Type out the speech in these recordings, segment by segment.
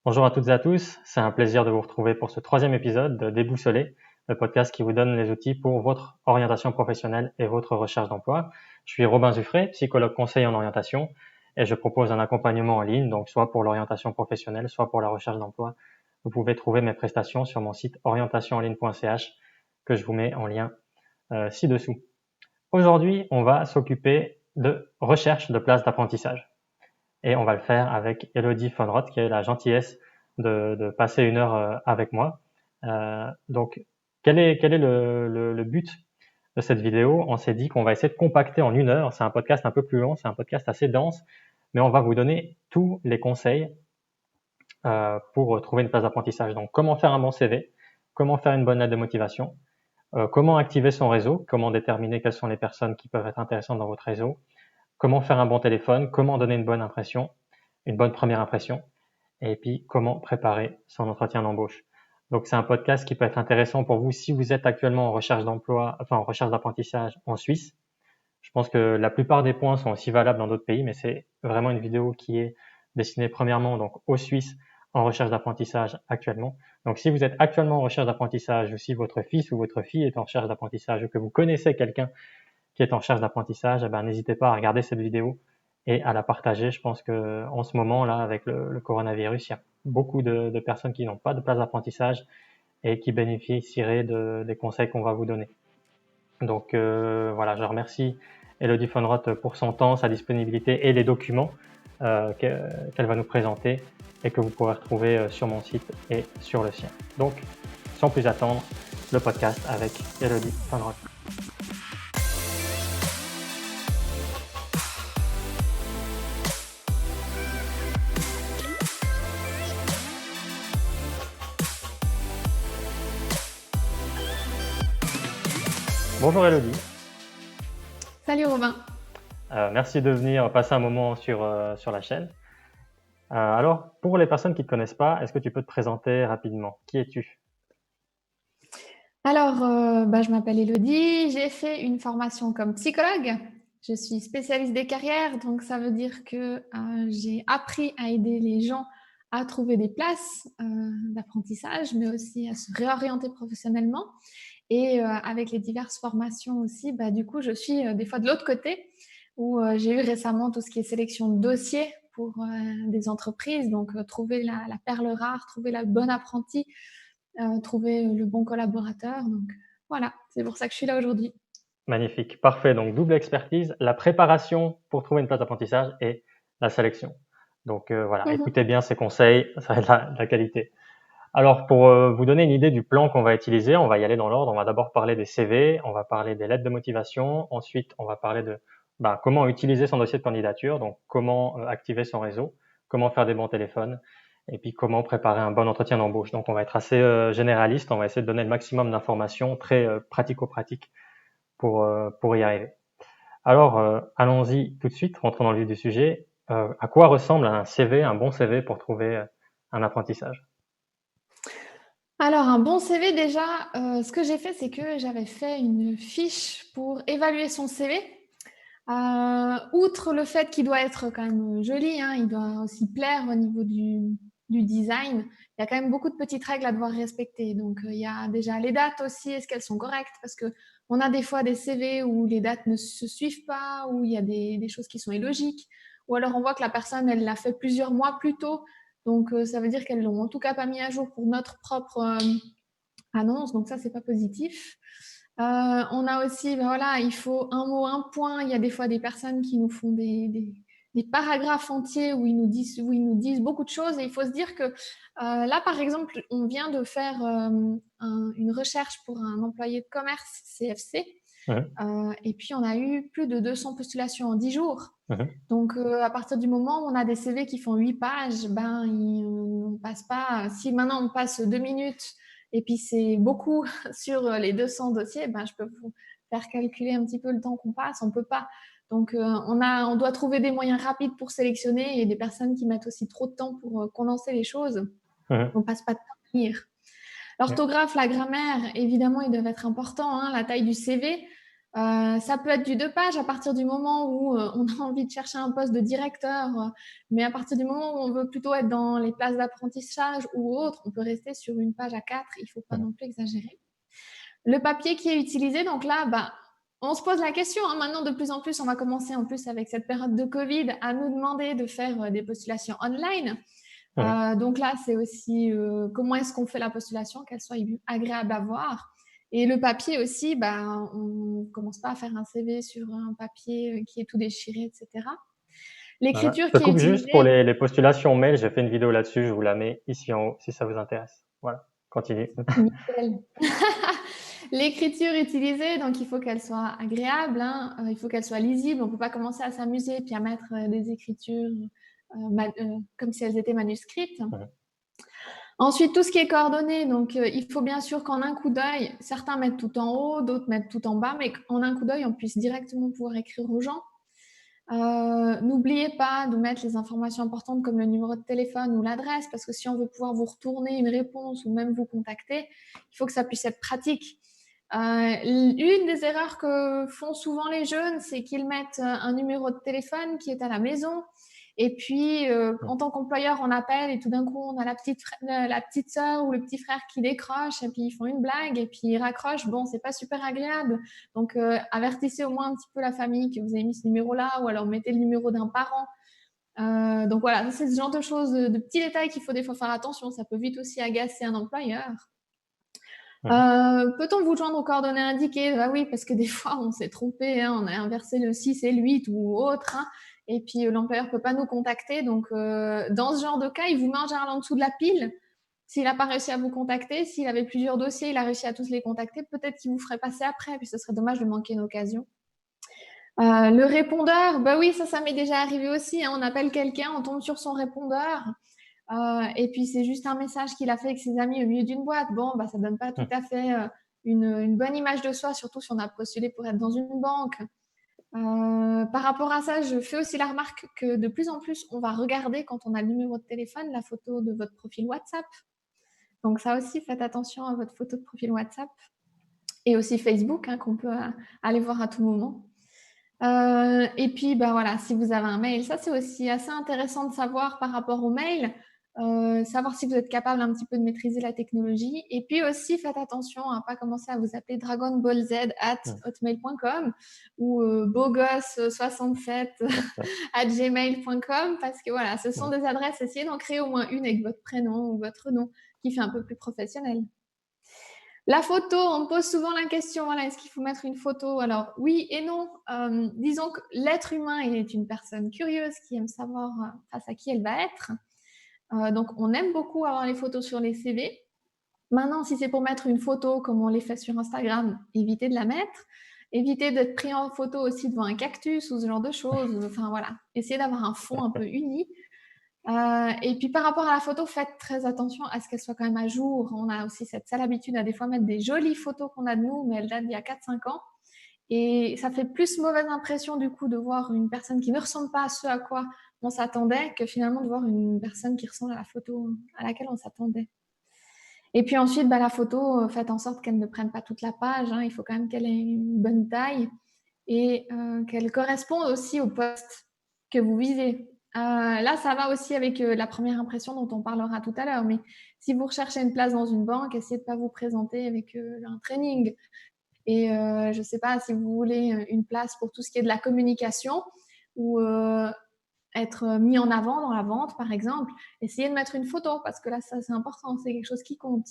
Bonjour à toutes et à tous, c'est un plaisir de vous retrouver pour ce troisième épisode de Déboussolé, le podcast qui vous donne les outils pour votre orientation professionnelle et votre recherche d'emploi. Je suis Robin Zuffray, psychologue conseiller en orientation et je propose un accompagnement en ligne, donc soit pour l'orientation professionnelle, soit pour la recherche d'emploi. Vous pouvez trouver mes prestations sur mon site orientationenligne.ch que je vous mets en lien ci-dessous. Aujourd'hui, on va s'occuper de recherche de places d'apprentissage. Et on va le faire avec Elodie von Roth, qui a eu la gentillesse de passer une heure avec moi. Donc, quel est le but de cette vidéo? On s'est dit qu'on va essayer de compacter en une heure. C'est un podcast un peu plus long, c'est un podcast assez dense, mais on va vous donner tous les conseils pour trouver une place d'apprentissage. Donc, comment faire un bon CV, comment faire une bonne lettre de motivation, comment activer son réseau, comment déterminer quelles sont les personnes qui peuvent être intéressantes dans votre réseau, comment faire un bon téléphone, comment donner une bonne impression, une bonne première impression, et puis comment préparer son entretien d'embauche. Donc c'est un podcast qui peut être intéressant pour vous si vous êtes actuellement en recherche d'emploi, enfin en recherche d'apprentissage en Suisse. Je pense que la plupart des points sont aussi valables dans d'autres pays, mais c'est vraiment une vidéo qui est destinée premièrement donc aux Suisses en recherche d'apprentissage actuellement. Donc si vous êtes actuellement en recherche d'apprentissage ou si votre fils ou votre fille est en recherche d'apprentissage ou que vous connaissez quelqu'un qui est en recherche d'apprentissage, eh ben, n'hésitez pas à regarder cette vidéo et à la partager. Je pense que en ce moment là, avec le coronavirus, il y a beaucoup de personnes qui n'ont pas de place d'apprentissage et qui bénéficieraient des conseils qu'on va vous donner. Donc voilà, je remercie Elodie von Roth pour son temps, sa disponibilité et les documents qu'elle va nous présenter et que vous pourrez retrouver sur mon site et sur le sien. Donc, sans plus attendre, le podcast avec Elodie von Roth. Bonjour Elodie. Salut Robin. Merci de venir passer un moment sur la chaîne. Alors, pour les personnes qui ne te connaissent pas, est-ce que tu peux te présenter rapidement? Qui es-tu? Alors, je m'appelle Elodie, j'ai fait une formation comme psychologue. Je suis spécialiste des carrières, donc ça veut dire que j'ai appris à aider les gens à trouver des places d'apprentissage, mais aussi à se réorienter professionnellement. Et avec les diverses formations aussi, du coup, je suis des fois de l'autre côté, où j'ai eu récemment tout ce qui est sélection de dossiers pour des entreprises, donc trouver la perle rare, trouver la bonne apprentie, trouver le bon collaborateur. Donc voilà, c'est pour ça que je suis là aujourd'hui. Magnifique, parfait. Donc, double expertise, la préparation pour trouver une place d'apprentissage et la sélection. Donc voilà, Mhm. écoutez bien ces conseils, ça va être de la qualité. Alors, pour vous donner une idée du plan qu'on va utiliser, on va y aller dans l'ordre. On va d'abord parler des CV, on va parler des lettres de motivation. Ensuite, on va parler de comment utiliser son dossier de candidature, donc comment activer son réseau, comment faire des bons téléphones, et puis comment préparer un bon entretien d'embauche. Donc, on va être assez généraliste. On va essayer de donner le maximum d'informations très pratico-pratiques pour y arriver. Alors, allons-y tout de suite, rentrons dans le vif du sujet. À quoi ressemble un CV, un bon CV pour trouver un apprentissage? Alors, un bon CV, déjà, ce que j'ai fait, c'est que j'avais fait une fiche pour évaluer son CV. Outre le fait qu'il doit être quand même joli, hein, il doit aussi plaire au niveau du design, il y a quand même beaucoup de petites règles à devoir respecter. Donc, il y a déjà les dates aussi, est-ce qu'elles sont correctes? Parce que on a des fois des CV où les dates ne se suivent pas, où il y a des choses qui sont illogiques, ou alors on voit que la personne, elle l'a fait plusieurs mois plus tôt. Donc, ça veut dire qu'elles l'ont en tout cas pas mis à jour pour notre propre annonce. Donc, ça, c'est pas positif. On a aussi, voilà, il faut un mot, un point. Il y a des fois des personnes qui nous font des paragraphes entiers où ils nous disent beaucoup de choses. Et il faut se dire que là, par exemple, on vient de faire une recherche pour un employé de commerce CFC. Mhm, Et puis, on a eu plus de 200 postulations en 10 jours. mhm. Donc, à partir du moment où on a des CV qui font 8 pages, on passe pas. Si maintenant on passe 2 minutes et puis c'est beaucoup sur les 200 dossiers, je peux vous faire calculer un petit peu le temps qu'on passe. On peut pas. Donc, on doit trouver des moyens rapides pour sélectionner et des personnes qui mettent aussi trop de temps pour condenser les choses. Mhm. On passe pas de temps à lire. L'orthographe, la grammaire, évidemment, ils doivent être importants, hein, la taille du CV. Ça peut être du 2 pages à partir du moment où on a envie de chercher un poste de directeur, mais à partir du moment où on veut plutôt être dans les places d'apprentissage ou autre, on peut rester sur une page A4, il ne faut pas Mhm. non plus exagérer. Le papier qui est utilisé, donc là, bah, on se pose la question, hein, maintenant de plus en plus, on va commencer en plus avec cette période de Covid à nous demander de faire des postulations online. Mhm. Donc là, c'est aussi comment est-ce qu'on fait la postulation, qu'elle soit agréable à voir. Et le papier aussi, bah, on commence pas à faire un CV sur un papier qui est tout déchiré, etc. Voilà. L'écriture Je te qui est coupe juste pour utilisée, les postulations mail. J'ai fait une vidéo là-dessus. Je vous la mets ici en haut si ça vous intéresse. Voilà. Continue. nickel. L'écriture utilisée, donc il faut qu'elle soit agréable, hein, il faut qu'elle soit lisible. On ne peut pas commencer à s'amuser puis à mettre des écritures comme si elles étaient manuscrites. Mhm. Ensuite, tout ce qui est coordonnées, donc il faut bien sûr qu'en un coup d'œil, certains mettent tout en haut, d'autres mettent tout en bas, mais qu'en un coup d'œil, on puisse directement pouvoir écrire aux gens. N'oubliez pas de mettre les informations importantes comme le numéro de téléphone ou l'adresse, parce que si on veut pouvoir vous retourner une réponse ou même vous contacter, il faut que ça puisse être pratique. Une des erreurs que font souvent les jeunes, c'est qu'ils mettent un numéro de téléphone qui est à la maison. Et puis, Mhm. en tant qu'employeur, on appelle et tout d'un coup, on a la petite sœur ou le petit frère qui décroche et puis ils font une blague et puis ils raccrochent. Bon, c'est pas super agréable. Donc, avertissez au moins un petit peu la famille que vous avez mis ce numéro-là ou alors mettez le numéro d'un parent. Donc voilà, c'est ce genre de choses, de petits détails qu'il faut des fois faire attention. Ça peut vite aussi agacer un employeur. Mhm. Peut-on vous joindre aux coordonnées indiquées? Bah oui, parce que des fois, on s'est trompé, hein, on a inversé le 6 et le 8 ou autre, hein, et puis l'employeur peut pas nous contacter. Donc, dans ce genre de cas, il vous met en général en dessous de la pile. S'il n'a pas réussi à vous contacter, s'il avait plusieurs dossiers, il a réussi à tous les contacter, peut-être qu'il vous ferait passer après, puis ce serait dommage de manquer une occasion. Le répondeur, bah oui, ça m'est déjà arrivé aussi, hein, on appelle quelqu'un, on tombe sur son répondeur, et puis c'est juste un message qu'il a fait avec ses amis au milieu d'une boîte. Bon, bah ça donne pas tout Mhm. à fait une bonne image de soi, surtout si on a postulé pour être dans une banque. Par rapport à ça, je fais aussi la remarque que de plus en plus, on va regarder quand on a le numéro de téléphone, la photo de votre profil WhatsApp. Donc ça aussi, faites attention à votre photo de profil WhatsApp et aussi Facebook, hein, qu'on peut aller voir à tout moment. Et puis, bah voilà, si vous avez un mail, ça c'est aussi assez intéressant de savoir par rapport au mail, savoir si vous êtes capable un petit peu de maîtriser la technologie. Et puis aussi, faites attention à ne pas commencer à vous appeler Mhm. dragonballz@hotmail.com ou beaugosse67@gmail.com parce que voilà, ce sont Mhm. des adresses, essayez d'en créer au moins une avec votre prénom ou votre nom qui fait un peu plus professionnel. La photo, on me pose souvent la question, voilà, est-ce qu'il faut mettre une photo? Alors oui et non. Disons que l'être humain est une personne curieuse qui aime savoir face à qui elle va être. Donc on aime beaucoup avoir les photos sur les CV. Maintenant, si c'est pour mettre une photo comme on les fait sur Instagram, évitez de la mettre. Évitez d'être pris en photo aussi devant un cactus ou ce genre de choses. Enfin voilà, essayez d'avoir un fond un peu uni. Et puis par rapport à la photo, faites très attention à ce qu'elle soit quand même à jour. On a aussi cette sale habitude à des fois mettre des jolies photos qu'on a de nous, mais elles datent d'il y a 4-5 ans. Et ça fait plus mauvaise impression du coup de voir une personne qui ne ressemble pas à ce à quoi on s'attendait que finalement de voir une personne qui ressemble à la photo à laquelle on s'attendait. Et puis ensuite, bah, la photo, faites en sorte qu'elle ne prenne pas toute la page, hein. Il faut quand même qu'elle ait une bonne taille et qu'elle corresponde aussi au poste que vous visez. Là, ça va aussi avec la première impression dont on parlera tout à l'heure. Mais si vous recherchez une place dans une banque, essayez de ne pas vous présenter avec un training. Et je ne sais pas si vous voulez une place pour tout ce qui est de la communication ou être mis en avant dans la vente, par exemple. Essayez de mettre une photo parce que là, ça, c'est important. C'est quelque chose qui compte.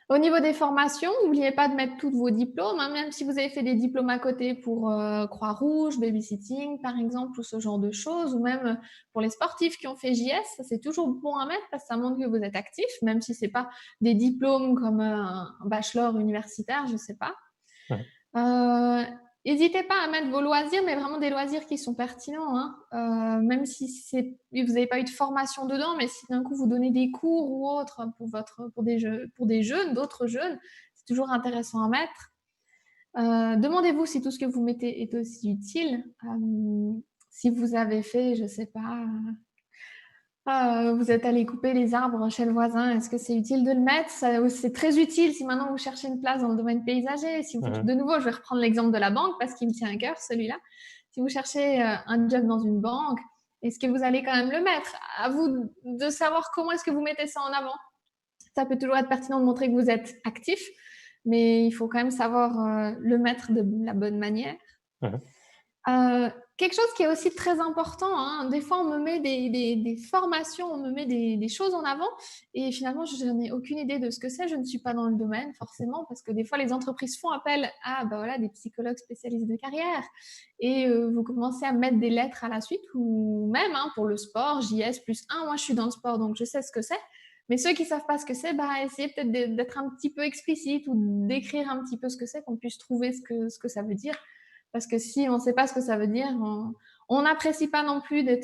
Au niveau des formations, n'oubliez pas de mettre tous vos diplômes, hein, même si vous avez fait des diplômes à côté pour Croix-Rouge, babysitting par exemple, ou ce genre de choses, ou même pour les sportifs qui ont fait JS, ça c'est toujours bon à mettre parce que ça montre que vous êtes actif, même si c'est pas des diplômes comme un bachelor universitaire, je sais pas. Mhm. Euh, N'hésitez pas à mettre vos loisirs, mais vraiment des loisirs qui sont pertinents, hein. Même si vous n'avez pas eu de formation dedans, mais si d'un coup vous donnez des cours ou autre pour des jeunes, d'autres jeunes, c'est toujours intéressant à mettre. Demandez-vous si tout ce que vous mettez est aussi utile. Si vous avez fait, je sais pas, Vous êtes allé couper les arbres chez le voisin, est-ce que c'est utile de le mettre? C'est très utile si maintenant vous cherchez une place dans le domaine paysager. Si vous, Mhm. de nouveau, je vais reprendre l'exemple de la banque parce qu'il me tient à cœur celui-là. Si vous cherchez un job dans une banque, est-ce que vous allez quand même le mettre? À vous de savoir comment est-ce que vous mettez ça en avant. Ça peut toujours être pertinent de montrer que vous êtes actif, mais il faut quand même savoir le mettre de la bonne manière. Mhm. Quelque chose qui est aussi très important, hein, des fois on me met des formations, on me met des choses en avant et finalement je n'en ai aucune idée de ce que c'est, je ne suis pas dans le domaine forcément parce que des fois les entreprises font appel à bah voilà, des psychologues spécialistes de carrière et vous commencez à mettre des lettres à la suite ou même pour le sport, JS+1, moi je suis dans le sport donc je sais ce que c'est. Mais ceux qui savent pas ce que c'est, bah, essayez peut-être d'être un petit peu explicite ou d'écrire un petit peu ce que c'est, qu'on puisse trouver ce que ça veut dire. Parce que si on ne sait pas ce que ça veut dire, on n'apprécie pas non plus de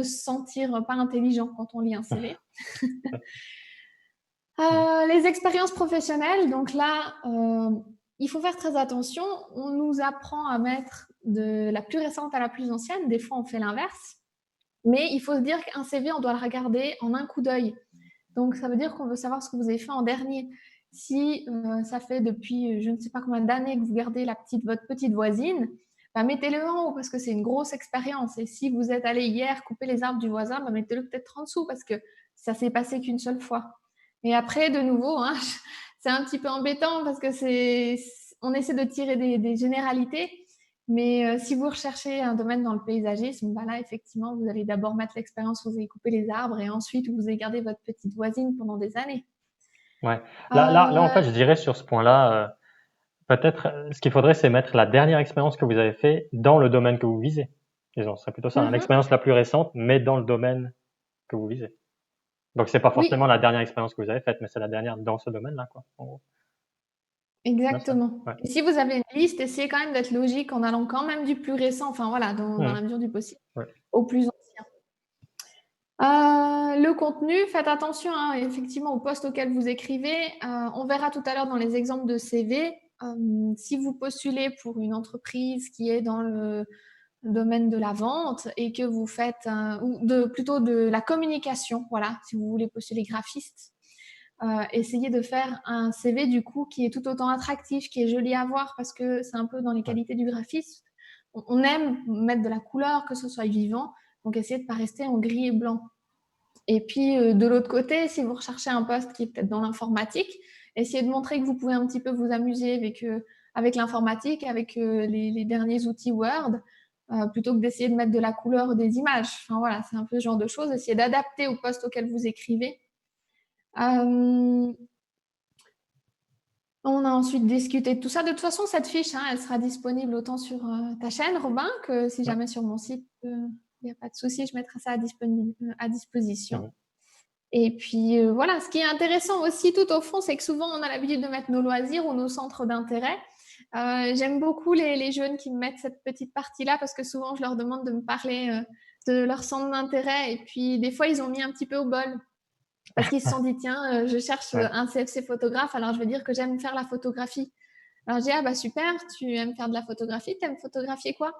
se sentir pas intelligent quand on lit un CV. Mhm. Les expériences professionnelles, donc là, il faut faire très attention. On nous apprend à mettre de la plus récente à la plus ancienne. Des fois, on fait l'inverse. Mais il faut se dire qu'un CV, on doit le regarder en un coup d'œil. Donc, ça veut dire qu'on veut savoir ce que vous avez fait en dernier. Si ça fait depuis je ne sais pas combien d'années que vous gardez votre petite voisine, bah, mettez-le en haut parce que c'est une grosse expérience. Et si vous êtes allé hier couper les arbres du voisin, bah, mettez-le peut-être en dessous parce que ça s'est passé qu'une seule fois. Et après, de nouveau, c'est un petit peu embêtant parce que on essaie de tirer des généralités. Mais si vous recherchez un domaine dans le paysagisme, bah là, effectivement, vous allez d'abord mettre l'expérience où vous avez coupé les arbres et ensuite vous avez gardé votre petite voisine pendant des années. Ouais. Là, en fait, Euh, je dirais sur ce point-là, peut-être, ce qu'il faudrait, c'est mettre la dernière expérience que vous avez fait dans le domaine que vous visez. Disons, ce serait plutôt ça, hein, mhm, l'expérience la plus récente, mais dans le domaine que vous visez. Donc, c'est pas forcément oui, la dernière expérience que vous avez faite, mais c'est la dernière dans ce domaine-là, quoi. En gros. Ouais, ça. exactement. Ouais. Et si vous avez une liste, essayez quand même d'être logique en allant quand même du plus récent, enfin voilà, dans Mhm. la mesure du possible, Ouais. au plus ancien. Le contenu, faites attention effectivement au poste auquel vous écrivez. On verra tout à l'heure dans les exemples de CV. Si vous postulez pour une entreprise qui est dans le domaine de la vente et que vous faites plutôt de la communication, voilà, si vous voulez postuler graphiste, essayez de faire un CV du coup qui est tout autant attractif, qui est joli à voir parce que c'est un peu dans les Ouais. qualités du graphiste. On aime mettre de la couleur, que ce soit vivant, donc essayez de ne pas rester en gris et blanc. Et puis de l'autre côté, si vous recherchez un poste qui est peut-être dans l'informatique, essayez de montrer que vous pouvez un petit peu vous amuser avec l'informatique, avec les derniers outils Word, plutôt que d'essayer de mettre de la couleur des images. Enfin voilà, c'est un peu ce genre de choses. Essayez d'adapter au poste auquel vous écrivez. Euh, on a ensuite discuté de tout ça. De toute façon, cette fiche, elle sera disponible autant sur ta chaîne, Robin, que si Ouais. jamais sur mon site. Il n'y a pas de souci, je mettrai ça à disposition. Mhm. Et puis voilà, ce qui est intéressant aussi tout au fond, c'est que souvent on a l'habitude de mettre nos loisirs ou nos centres d'intérêt. J'aime beaucoup les jeunes qui me mettent cette petite partie-là parce que souvent je leur demande de me parler de leur centre d'intérêt et puis des fois ils ont mis un petit peu au bol parce qu'ils se sont dit tiens, je cherche Ouais. un CFC photographe, alors je vais dire que j'aime faire la photographie. Alors je dis ah bah super, tu aimes faire de la photographie, tu aimes photographier quoi?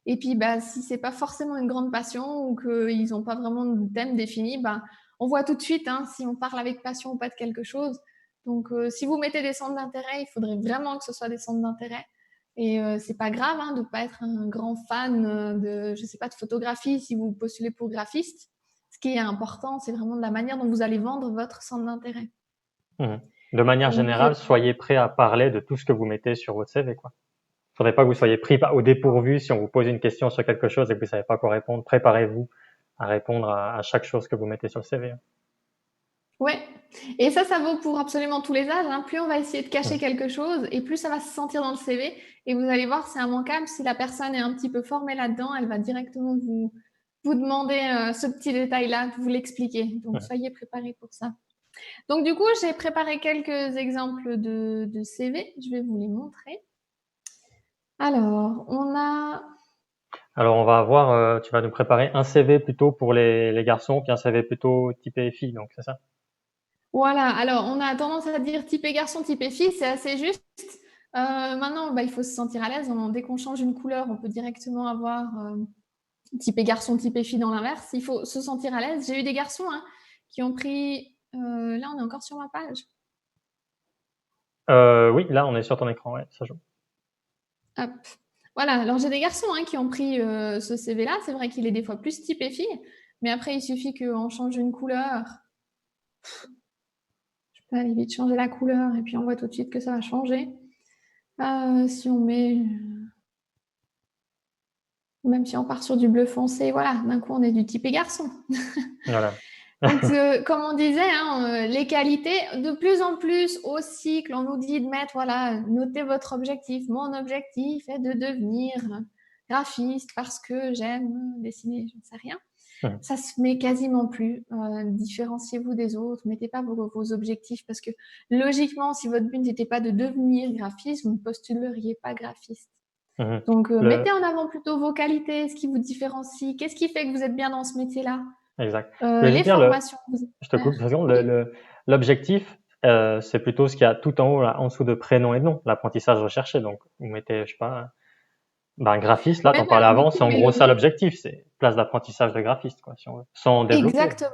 Et puis, bah, si c'est pas forcément une grande passion ou qu'ils n'ont pas vraiment de thème défini, bah, on voit tout de suite si on parle avec passion ou pas de quelque chose. Donc, si vous mettez des centres d'intérêt, il faudrait vraiment que ce soit des centres d'intérêt. Et c'est pas grave de ne pas être un grand fan je sais pas, de photographie si vous postulez pour graphiste. Ce qui est important, c'est vraiment de la manière dont vous allez vendre votre centre d'intérêt. Mhm. De manière Donc, générale, soyez prêt à parler de tout ce que vous mettez sur votre CV, quoi. Faudrait pas que vous soyez pris au dépourvu si on vous pose une question sur quelque chose et que vous savez pas quoi répondre. Préparez-vous à répondre à chaque chose que vous mettez sur le CV. ouais, et ça vaut pour absolument tous les âges. Plus on va essayer de cacher Mhm. quelque chose, et plus ça va se sentir dans le CV. Et vous allez voir, c'est immanquable. Si la personne est un petit peu formée là-dedans, elle va directement vous demander ce petit détail-là, de vous l'expliquer. Donc, Mhm. soyez préparés pour ça. Donc, du coup, j'ai préparé quelques exemples de CV. Je vais vous les montrer. Alors, on a... Alors on va avoir, tu vas nous préparer un CV plutôt pour les garçons, puis un CV plutôt typé filles, donc c'est ça? Voilà, alors on a tendance à dire type et garçon, type et fille, c'est assez juste. Maintenant, il faut se sentir à l'aise. Dès qu'on change une couleur, on peut directement avoir typé garçon, typé fille dans l'inverse. Il faut se sentir à l'aise. J'ai eu des garçons qui ont pris... là, on est encore sur ma page. Oui, là, on est sur ton écran, ouais, ça joue. Hop. Voilà, alors j'ai des garçons qui ont pris ce CV-là. C'est vrai qu'il est des fois plus typé fille, mais après, il suffit qu'on change une couleur. Je peux aller vite changer la couleur et puis on voit tout de suite que ça va changer. Si on met... Même si on part sur du bleu foncé, voilà, d'un coup, on est du typé garçon. Voilà. Donc, comme on disait, les qualités, de plus en plus au cycle, on nous dit de mettre, voilà, notez votre objectif. Mon objectif est de devenir graphiste parce que j'aime dessiner, je ne sais rien. Ça se met quasiment plus. Différenciez-vous des autres, mettez pas vos objectifs parce que logiquement, si votre but n'était pas de devenir graphiste, vous ne postuleriez pas graphiste. Donc, mettez en avant plutôt vos qualités, ce qui vous différencie, qu'est-ce qui fait que vous êtes bien dans ce métier-là. Exact. Je voulais Les juste dire, formations que vous je te allez coupe faire. 2 secondes, Oui, l'objectif, c'est plutôt ce qu'il y a tout en haut, là, en dessous de prénom et de nom, l'apprentissage recherché. Donc, vous mettez, je sais pas, ben, graphiste, là, ouais, t'en parlais du avant, coup, c'est on en met gros le ça nom. l'objectif, c'est place d'apprentissage de graphiste, quoi, si on veut, sans développer. Exactement,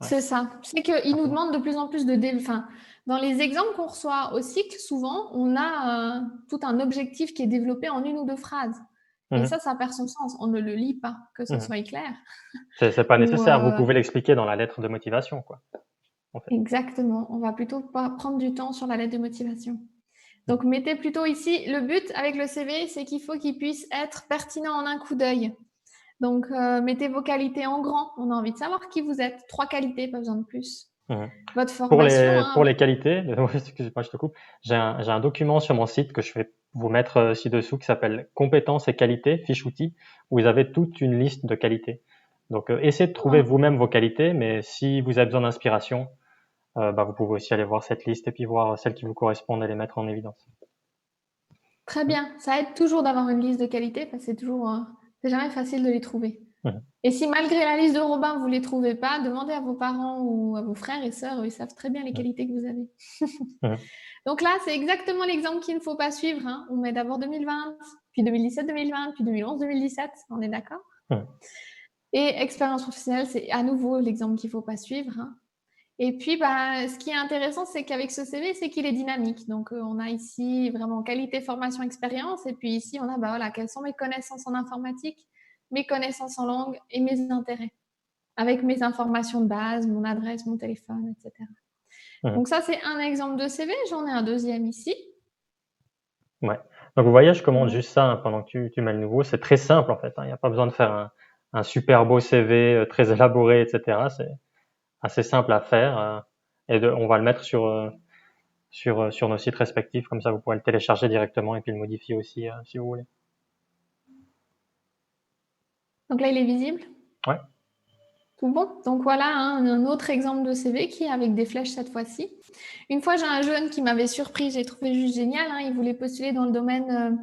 Ouais, c'est ça. C'est qu'ils nous simplement. demandent de plus en plus enfin, dans les exemples qu'on reçoit au cycle, souvent, on a tout un objectif qui est développé en une ou deux phrases. Et Mhm, ça perd son sens. On ne le lit pas, que ce mhm. soit clair. C'est pas Ou, nécessaire, vous pouvez l'expliquer dans la lettre de motivation, quoi, en fait. exactement. On va plutôt pas prendre du temps sur la lettre de motivation. Donc, mettez plutôt ici, le but avec le CV, c'est qu'il faut qu'il puisse être pertinent en un coup d'œil. Donc, mettez vos qualités en grand. On a envie de savoir qui vous êtes. 3 qualités, pas besoin de plus. Mhm. Votre formation, Pour les qualités, ouais, excusez-moi, je te coupe, j'ai un document sur mon site que je vais vous mettre ci-dessous qui s'appelle Compétences et qualités, fiche outil, où vous avez toute une liste de qualités. Donc, essayez de trouver vous-même vos qualités, mais si vous avez besoin d'inspiration, bah, vous pouvez aussi aller voir cette liste et puis voir celles qui vous correspondent et les mettre en évidence. très bien. Ça aide toujours d'avoir une liste de qualités parce que c'est jamais facile de les trouver. Mhm. Et si malgré la liste de Robin, vous les trouvez pas, demandez à vos parents ou à vos frères et sœurs, ils savent très bien les qualités que vous avez. Mhm. Donc là, c'est exactement l'exemple qu'il ne faut pas suivre. On met d'abord 2020, puis 2017-2020, puis 2011-2017. On est d'accord? Mhm. Et expérience professionnelle, c'est à nouveau l'exemple qu'il ne faut pas suivre. Et puis, bah, ce qui est intéressant, c'est qu'avec ce CV, c'est qu'il est dynamique. Donc, on a ici vraiment qualité, formation, expérience. Et puis ici, on a, bah, voilà, quelles sont mes connaissances en informatique, mes connaissances en langue et mes intérêts, avec mes informations de base, mon adresse, mon téléphone, etc. Mhm. Donc ça, c'est un exemple de CV. J'en ai un deuxième ici. Ouais. Donc vous voyez, je commande juste ça pendant que tu mets le nouveau. C'est très simple en fait. Il n'y a pas besoin de faire un super beau CV très élaboré, etc. C'est assez simple à faire on va le mettre sur nos sites respectifs. Comme ça, vous pourrez le télécharger directement et puis le modifier aussi si vous voulez. Donc là, il est visible. Ouais. Tout bon. Donc voilà un autre exemple de CV qui est avec des flèches cette fois-ci. Une fois, j'ai un jeune qui m'avait surpris, j'ai trouvé juste génial. Il voulait postuler dans le domaine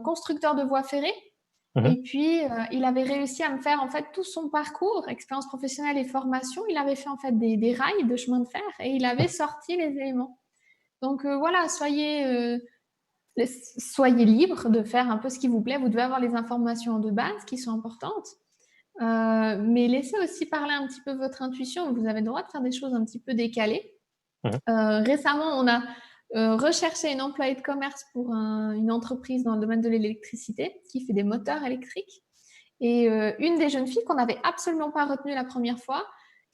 constructeur de voies ferrées. Mhm. Et puis, il avait réussi à me faire en fait tout son parcours, expérience professionnelle et formation. Il avait fait en fait des rails de chemin de fer et il avait sorti les éléments. Donc voilà, soyez libre de faire un peu ce qui vous plaît. Vous devez avoir les informations de base qui sont importantes. Mais laissez aussi parler un petit peu votre intuition. Vous avez le droit de faire des choses un petit peu décalées. Mhm. Récemment, on a recherché une employée de commerce pour une entreprise dans le domaine de l'électricité qui fait des moteurs électriques. Et une des jeunes filles qu'on n'avait absolument pas retenue la première fois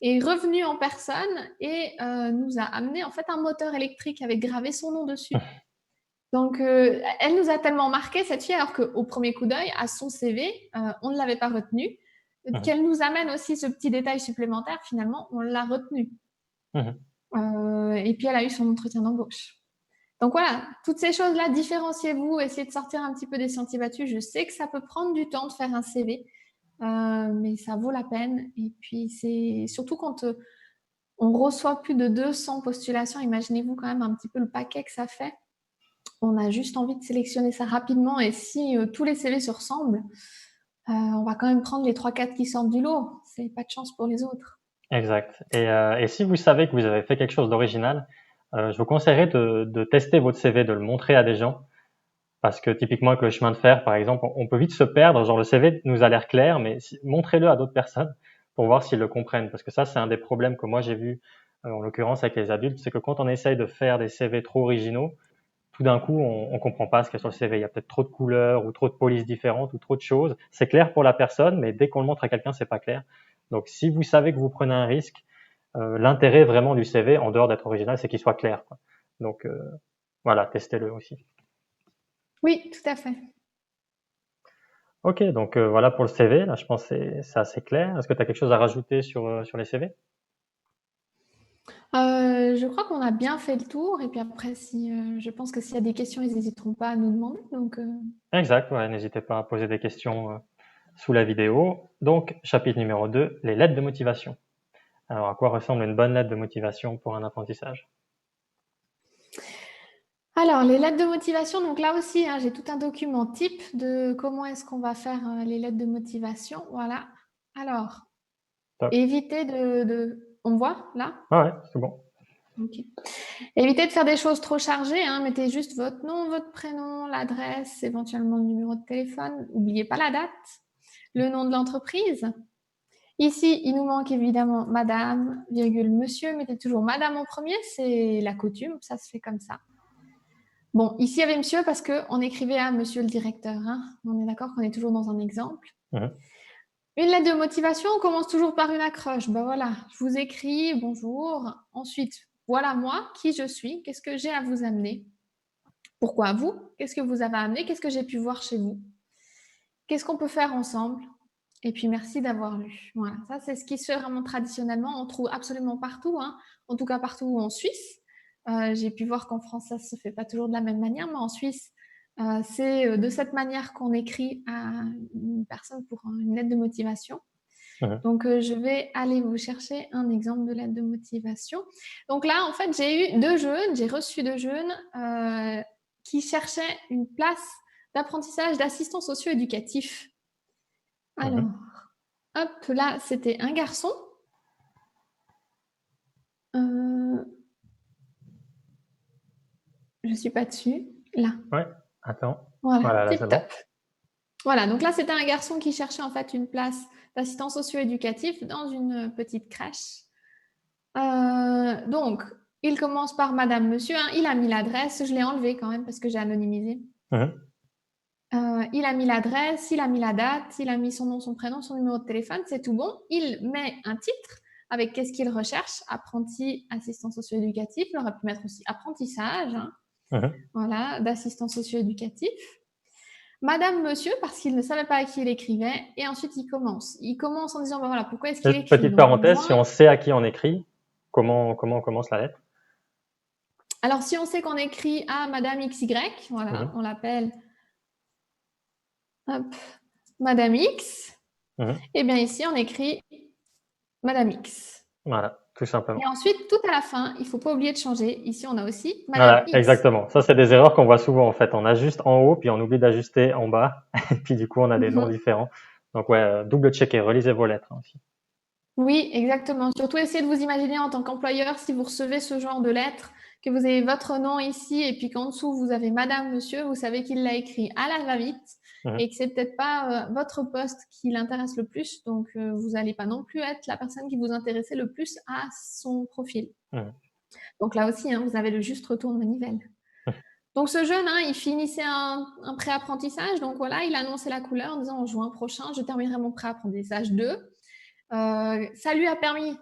est revenue en personne et nous a amené en fait un moteur électrique avec gravé son nom dessus. Donc, elle nous a tellement marqué cette fille, alors qu'au premier coup d'œil, à son CV, on ne l'avait pas retenue. Mhm. Qu'elle nous amène aussi ce petit détail supplémentaire, finalement, on l'a retenue. Mhm. Et puis, elle a eu son entretien d'embauche. Donc voilà, toutes ces choses-là, différenciez-vous, essayez de sortir un petit peu des sentiers battus. Je sais que ça peut prendre du temps de faire un CV, mais ça vaut la peine. Et puis, c'est surtout quand on reçoit plus de 200 postulations, imaginez-vous quand même un petit peu le paquet que ça fait. On a juste envie de sélectionner ça rapidement. Et si tous les CV se ressemblent, on va quand même prendre les 3-4 qui sortent du lot. C'est pas de chance pour les autres. Exact. Et si vous savez que vous avez fait quelque chose d'original, je vous conseillerais de tester votre CV, de le montrer à des gens. Parce que typiquement avec le chemin de fer, par exemple, on peut vite se perdre. Genre le CV nous a l'air clair, mais montrez-le à d'autres personnes pour voir s'ils le comprennent. Parce que ça, c'est un des problèmes que moi j'ai vu, en l'occurrence avec les adultes, c'est que quand on essaye de faire des CV trop originaux, tout d'un coup, on comprend pas ce qu'il y a sur le CV. Il y a peut-être trop de couleurs ou trop de polices différentes ou trop de choses. C'est clair pour la personne, mais dès qu'on le montre à quelqu'un, c'est pas clair. Donc, si vous savez que vous prenez un risque, l'intérêt vraiment du CV, en dehors d'être original, c'est qu'il soit clair, quoi. Donc, voilà, testez-le aussi. Oui, tout à fait. Ok, donc voilà pour le CV. Là, je pense que c'est assez clair. Est-ce que tu as quelque chose à rajouter sur les CV? Je crois qu'on a bien fait le tour et puis après si, je pense que s'il y a des questions, ils n'hésiteront pas à nous demander donc Exact, ouais, n'hésitez pas à poser des questions sous la vidéo. Donc, chapitre numéro 2, les lettres de motivation. Alors, à quoi ressemble une bonne lettre de motivation pour un apprentissage? alors les lettres de motivation, donc là aussi, hein, j'ai tout un document type de comment est-ce qu'on va faire, les lettres de motivation. Voilà. Alors, Top. évitez on me voit là? Ah ouais, c'est bon. OK. Évitez de faire des choses trop chargées, hein, mettez juste votre nom, votre prénom, l'adresse, éventuellement le numéro de téléphone. N'oubliez pas la date, le nom de l'entreprise. Ici, il nous manque évidemment madame, virgule, monsieur. Mettez toujours madame en premier, c'est la coutume, ça se fait comme ça. Bon, ici, il y avait monsieur parce qu'on écrivait à monsieur le directeur, hein. On est d'accord qu'on est toujours dans un exemple. Mhm. Une lettre de motivation, on commence toujours par une accroche. Ben voilà, je vous écris bonjour. Ensuite, voilà moi, qui je suis, qu'est-ce que j'ai à vous amener. Pourquoi vous? Qu'est-ce que vous avez amené? Qu'est-ce que j'ai pu voir chez vous? Qu'est-ce qu'on peut faire ensemble? Et puis merci d'avoir lu. Voilà, ça c'est ce qui se fait vraiment traditionnellement. On trouve absolument partout, hein. En tout cas partout en Suisse. J'ai pu voir qu'en France ça se fait pas toujours de la même manière, mais en Suisse c'est de cette manière qu'on écrit à une personne pour une lettre de motivation. Mhm. Donc je vais aller vous chercher un exemple de lettre de motivation. Donc là en fait j'ai eu deux jeunes, j'ai reçu deux jeunes qui cherchaient une place d'apprentissage d'assistant socio-éducatif. Alors, Mhm. hop, là, c'était un garçon. Je ne suis pas dessus. Là. Ouais, attends. Voilà, Voilà, là, c'est tip top. bon. Voilà, donc là, c'était un garçon qui cherchait en fait une place d'assistant socio-éducatif dans une petite crèche. Donc, il commence par Madame, Monsieur, hein. Il a mis l'adresse. Je l'ai enlevé quand même parce que j'ai anonymisé. Mhm. Il a mis l'adresse, il a mis la date, il a mis son nom, son prénom, son numéro de téléphone, c'est tout bon. Il met un titre avec qu'est-ce qu'il recherche, apprenti, assistant socio-éducatif. Il aurait pu mettre aussi apprentissage, hein, Mhm. voilà, d'assistant socio-éducatif. Madame, monsieur, parce qu'il ne savait pas à qui il écrivait. Et ensuite, il commence. Il commence en disant, ben voilà, pourquoi est-ce qu'il Juste écrit? petite Donc, on parenthèse, si voit. on sait à qui on écrit, comment on commence la lettre? Alors, si on sait qu'on écrit à Madame XY, voilà, Mhm. on l'appelle, hop, Madame X. Mhm. Et bien ici, on écrit Madame X. Voilà, tout Et simplement. ensuite, tout à la fin, il ne faut pas oublier de changer. Ici, on a aussi Madame Voilà, X. exactement. Ça, c'est des erreurs qu'on voit souvent en fait. On ajuste en haut, puis on oublie d'ajuster en bas, et puis du coup, on a des noms Mhm. différents. Donc ouais, double checker, relisez vos lettres hein, aussi. Oui, exactement. Surtout, essayez de vous imaginer en tant qu'employeur, si vous recevez ce genre de lettre, que vous avez votre nom ici et puis qu'en dessous, vous avez Madame, Monsieur, vous savez qu'il l'a écrit à la va-vite Mhm. et que c'est peut-être pas votre poste qui l'intéresse le plus. Donc, vous n'allez pas non plus être la personne qui vous intéressait le plus à son profil. Mhm. Donc là aussi, hein, vous avez le juste retour de manivelle. Donc ce jeune, hein, il finissait un pré-apprentissage. Donc voilà, il annonçait la couleur en disant en juin prochain, je terminerai mon pré-apprentissage 2. Ça lui a permis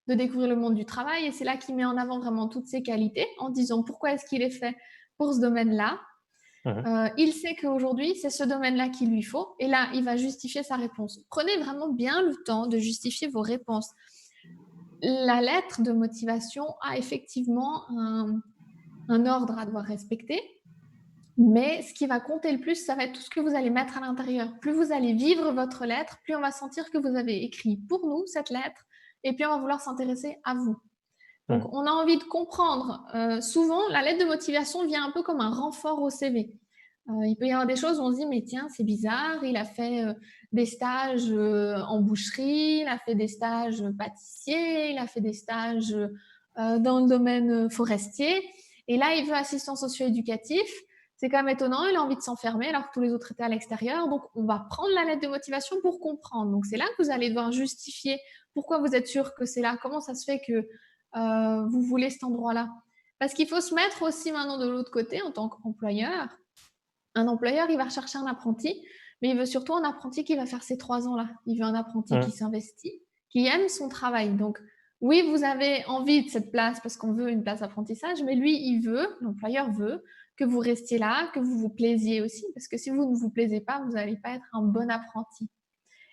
de découvrir le monde du travail et c'est là qu'il met en avant vraiment toutes ses qualités en disant pourquoi est-ce qu'il est fait pour ce domaine-là. Mhm. Il sait qu'aujourd'hui, c'est ce domaine-là qu'il lui faut et là, il va justifier sa réponse. Prenez vraiment bien le temps de justifier vos réponses. La lettre de motivation a effectivement un ordre à devoir respecter. Mais ce qui va compter le plus, ça va être tout ce que vous allez mettre à l'intérieur. Plus vous allez vivre votre lettre, plus on va sentir que vous avez écrit pour nous cette lettre, et puis on va vouloir s'intéresser à vous. Donc, Mhm. on a envie de comprendre. Souvent, la lettre de motivation vient un peu comme un renfort au CV. Il peut y avoir des choses où on se dit, mais tiens, c'est bizarre, il a fait des stages en boucherie, il a fait des stages pâtissier, il a fait des stages dans le domaine forestier, et là, il veut assistant socio-éducatif. c'est quand même étonnant, il a envie de s'enfermer alors que tous les autres étaient à l'extérieur. Donc, on va prendre la lettre de motivation pour comprendre. Donc, c'est là que vous allez devoir justifier pourquoi vous êtes sûr que c'est là, comment ça se fait que vous voulez cet endroit-là. Parce qu'il faut se mettre aussi maintenant de l'autre côté en tant qu'employeur. Un employeur, il va rechercher un apprenti, mais il veut surtout un apprenti qui va faire ces 3 ans-là. Il veut un apprenti qui Mhm. s'investit, qui aime son travail. Donc, oui, vous avez envie de cette place parce qu'on veut une place d'apprentissage, mais lui, il veut, l'employeur veut, que vous restiez là, que vous vous plaisiez aussi, parce que si vous ne vous plaisez pas, vous n'allez pas être un bon apprenti.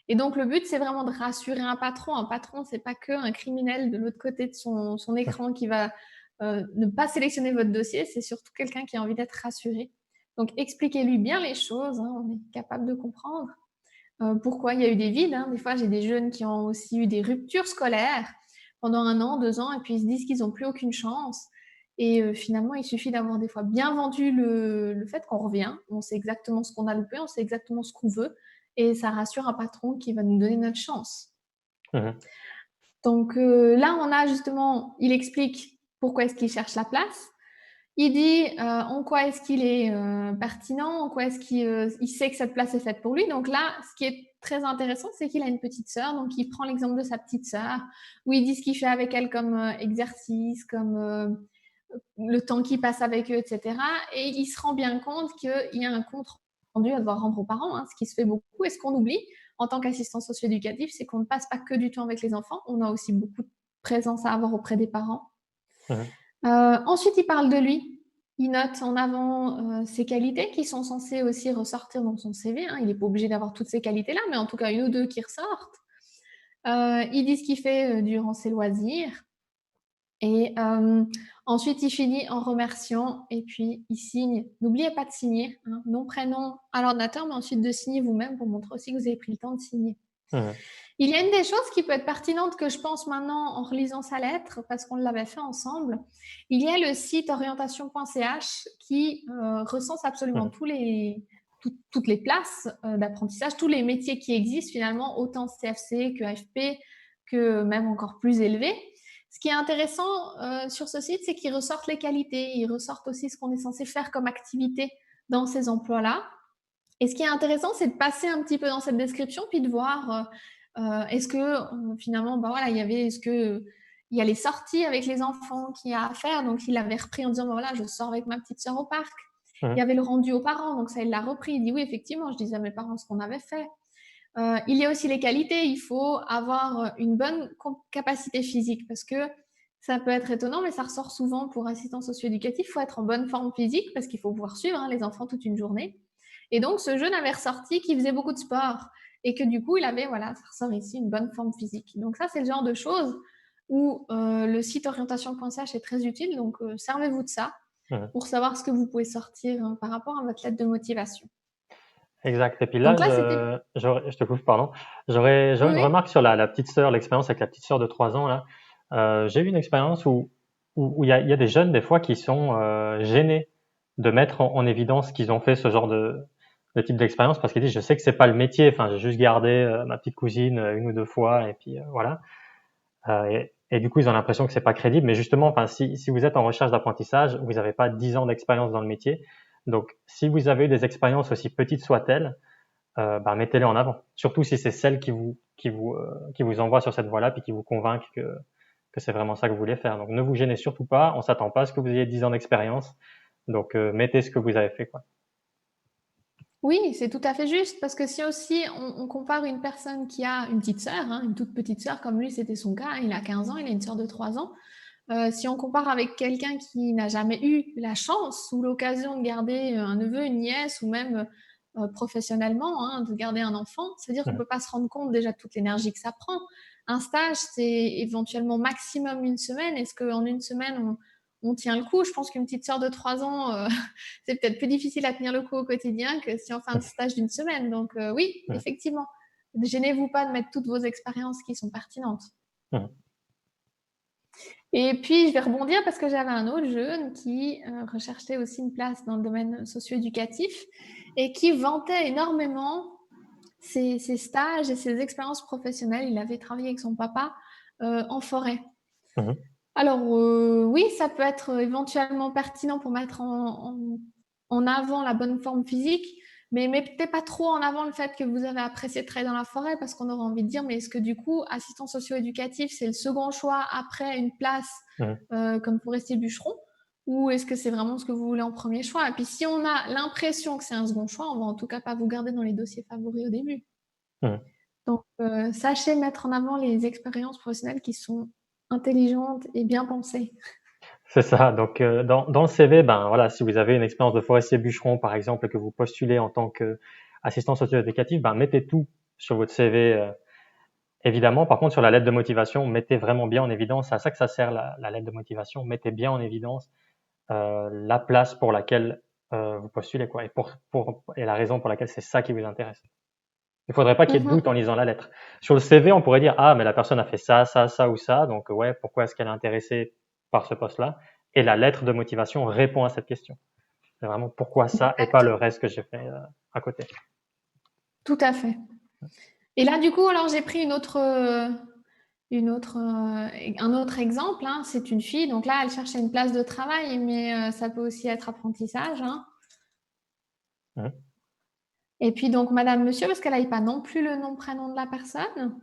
Et donc, le but, c'est vraiment de rassurer un patron. Un patron, c'est pas que un criminel de l'autre côté de son écran qui va ne pas sélectionner votre dossier, c'est surtout quelqu'un qui a envie d'être rassuré. Donc, expliquez-lui bien les choses, hein, on est capable de comprendre pourquoi il y a eu des vides. Hein. Des fois, j'ai des jeunes qui ont aussi eu des ruptures scolaires pendant 1 an, 2 ans, et puis ils se disent qu'ils n'ont plus aucune chance. Et finalement, il suffit d'avoir des fois bien vendu le fait qu'on revient. On sait exactement ce qu'on a loupé, on sait exactement ce qu'on veut. Et ça rassure un patron qui va nous donner notre chance. Mhm. Donc là, on a justement, il explique pourquoi est-ce qu'il cherche la place. Il dit en quoi est-ce qu'il est pertinent, en quoi est-ce qu'il il sait que cette place est faite pour lui. Donc là, ce qui est très intéressant, c'est qu'il a une petite sœur. Donc il prend l'exemple de sa petite sœur, où il dit ce qu'il fait avec elle comme exercice, comme le temps qu'il passe avec eux, etc. Et il se rend bien compte qu'il y a un compte rendu à devoir rendre aux parents, hein, ce qui se fait beaucoup. Et ce qu'on oublie en tant qu'assistant socio-éducatif, c'est qu'on ne passe pas que du temps avec les enfants, on a aussi beaucoup de présence à avoir auprès des parents. Mhm. Ensuite, il parle de lui. Il note en avant ses qualités qui sont censées aussi ressortir dans son CV. Hein. Il n'est pas obligé d'avoir toutes ces qualités-là, mais en tout cas une ou deux qui ressortent. Il dit ce qu'il fait durant ses loisirs. Et ensuite, il finit en remerciant et puis il signe. N'oubliez pas de signer, hein, nom, prénom à l'ordinateur, mais ensuite de signer vous-même pour montrer aussi que vous avez pris le temps de signer. Mhm. Il y a une des choses qui peut être pertinente que je pense maintenant en relisant sa lettre, parce qu'on l'avait fait ensemble. Il y a le site orientation.ch qui recense absolument Mhm. toutes les places d'apprentissage, tous les métiers qui existent finalement, autant CFC que AFP, que même encore plus élevé. Ce qui est intéressant sur ce site, c'est qu'ils ressortent les qualités, ils ressortent aussi ce qu'on est censé faire comme activité dans ces emplois-là. Et ce qui est intéressant, c'est de passer un petit peu dans cette description, puis de voir est-ce que finalement, bah voilà, est-ce que il y a les sorties avec les enfants qu'il y a à faire, donc il avait repris en disant, bah voilà, je sors avec ma petite sœur au parc. Il y Mhm. avait le rendu aux parents, donc ça, il l'a repris. Il dit, oui, effectivement, je disais à mes parents ce qu'on avait fait. Il y a aussi les qualités. Il faut avoir une bonne capacité physique parce que ça peut être étonnant, mais ça ressort souvent pour assistant socio-éducatif. Il faut être en bonne forme physique parce qu'il faut pouvoir suivre les enfants toute une journée. Et donc, ce jeune avait ressorti qu'il faisait beaucoup de sport et que du coup, il avait, voilà, ça ressort ici, une bonne forme physique. Donc ça, c'est le genre de choses où le site orientation.ch est très utile. Donc, servez-vous de ça Mhm. pour savoir ce que vous pouvez sortir par rapport à votre lettre de motivation. Exact. Et puis là, Donc là, c'était... je te coupe, pardon. J'aurais Oui, une oui. remarque sur la petite sœur, l'expérience avec la petite sœur de 3 ans là. J'ai eu une expérience où il y a des jeunes des fois qui sont gênés de mettre en évidence qu'ils ont fait ce genre de type d'expérience parce qu'ils disent je sais que c'est pas le métier. Enfin, j'ai juste gardé ma petite cousine une ou deux fois et puis voilà. Et du coup, ils ont l'impression que c'est pas crédible. Mais justement, enfin, si vous êtes en recherche d'apprentissage, vous n'avez pas 10 ans d'expérience dans le métier. Donc, si vous avez eu des expériences aussi petites soient-elles, bah, mettez-les en avant. Surtout si c'est celles qui vous envoient sur cette voie-là puis qui vous convainquent que c'est vraiment ça que vous voulez faire. Donc, ne vous gênez surtout pas. On s'attend pas à ce que vous ayez 10 ans d'expérience. Donc, mettez ce que vous avez fait, quoi. Oui, c'est tout à fait juste, parce que si aussi on compare une personne qui a une petite sœur, hein, une toute petite sœur, comme lui, c'était son cas, il a 15 ans, il a une sœur de 3 ans, si on compare avec quelqu'un qui n'a jamais eu la chance ou l'occasion de garder un neveu, une nièce, ou même professionnellement, hein, de garder un enfant, c'est-à-dire qu'on ne Mhm. peut pas se rendre compte déjà de toute l'énergie que ça prend. Un stage, c'est éventuellement maximum une semaine. Est-ce qu'en une semaine, on tient le coup? Je pense qu'une petite sœur de 3 ans, c'est peut-être plus difficile à tenir le coup au quotidien que si on fait un stage d'une semaine. Donc oui, Mhm. effectivement, ne gênez-vous pas de mettre toutes vos expériences qui sont pertinentes. Mhm. Et puis, je vais rebondir parce que j'avais un autre jeune qui recherchait aussi une place dans le domaine socio-éducatif et qui vantait énormément ses stages et ses expériences professionnelles. Il avait travaillé avec son papa en forêt. Mhm. Alors, oui, ça peut être éventuellement pertinent pour mettre en en avant la bonne forme physique, mais mettez pas trop en avant le fait que vous avez apprécié de travailler dans la forêt parce qu'on aurait envie de dire, mais est-ce que du coup, assistant socio-éducatif, c'est le second choix après une place Mmh. comme forestier bûcheron? Ou est-ce que c'est vraiment ce que vous voulez en premier choix? Et puis si on a l'impression que c'est un second choix, on va en tout cas pas vous garder dans les dossiers favoris au début. Mmh. Donc, sachez mettre en avant les expériences professionnelles qui sont intelligentes et bien pensées. C'est ça, donc dans le CV, ben, voilà, si vous avez une expérience de forestier bûcheron, par exemple, et que vous postulez en tant qu'assistant socio-éducatif, ben, mettez tout sur votre CV, évidemment. Par contre, sur la lettre de motivation, mettez vraiment bien en évidence, c'est à ça que ça sert la lettre de motivation, mettez bien en évidence la place pour laquelle vous postulez, quoi, et la raison pour laquelle c'est ça qui vous intéresse. Il faudrait pas qu'il y ait de doute Mmh. en lisant la lettre. Sur le CV, on pourrait dire, ah, mais la personne a fait ça, ça, ça ou ça, donc ouais, pourquoi est-ce qu'elle est intéressée par ce poste-là? Et la lettre de motivation répond à cette question. C'est vraiment pourquoi ça et pas le Exactement. reste que j'ai fait à côté. Tout à fait. Et là, du coup, alors j'ai pris un autre exemple, hein. C'est une fille, donc là, elle cherchait une place de travail, mais ça peut aussi être apprentissage, hein. Mhm. Et puis donc madame, monsieur, parce qu'elle n'avait pas non plus le nom, prénom de la personne.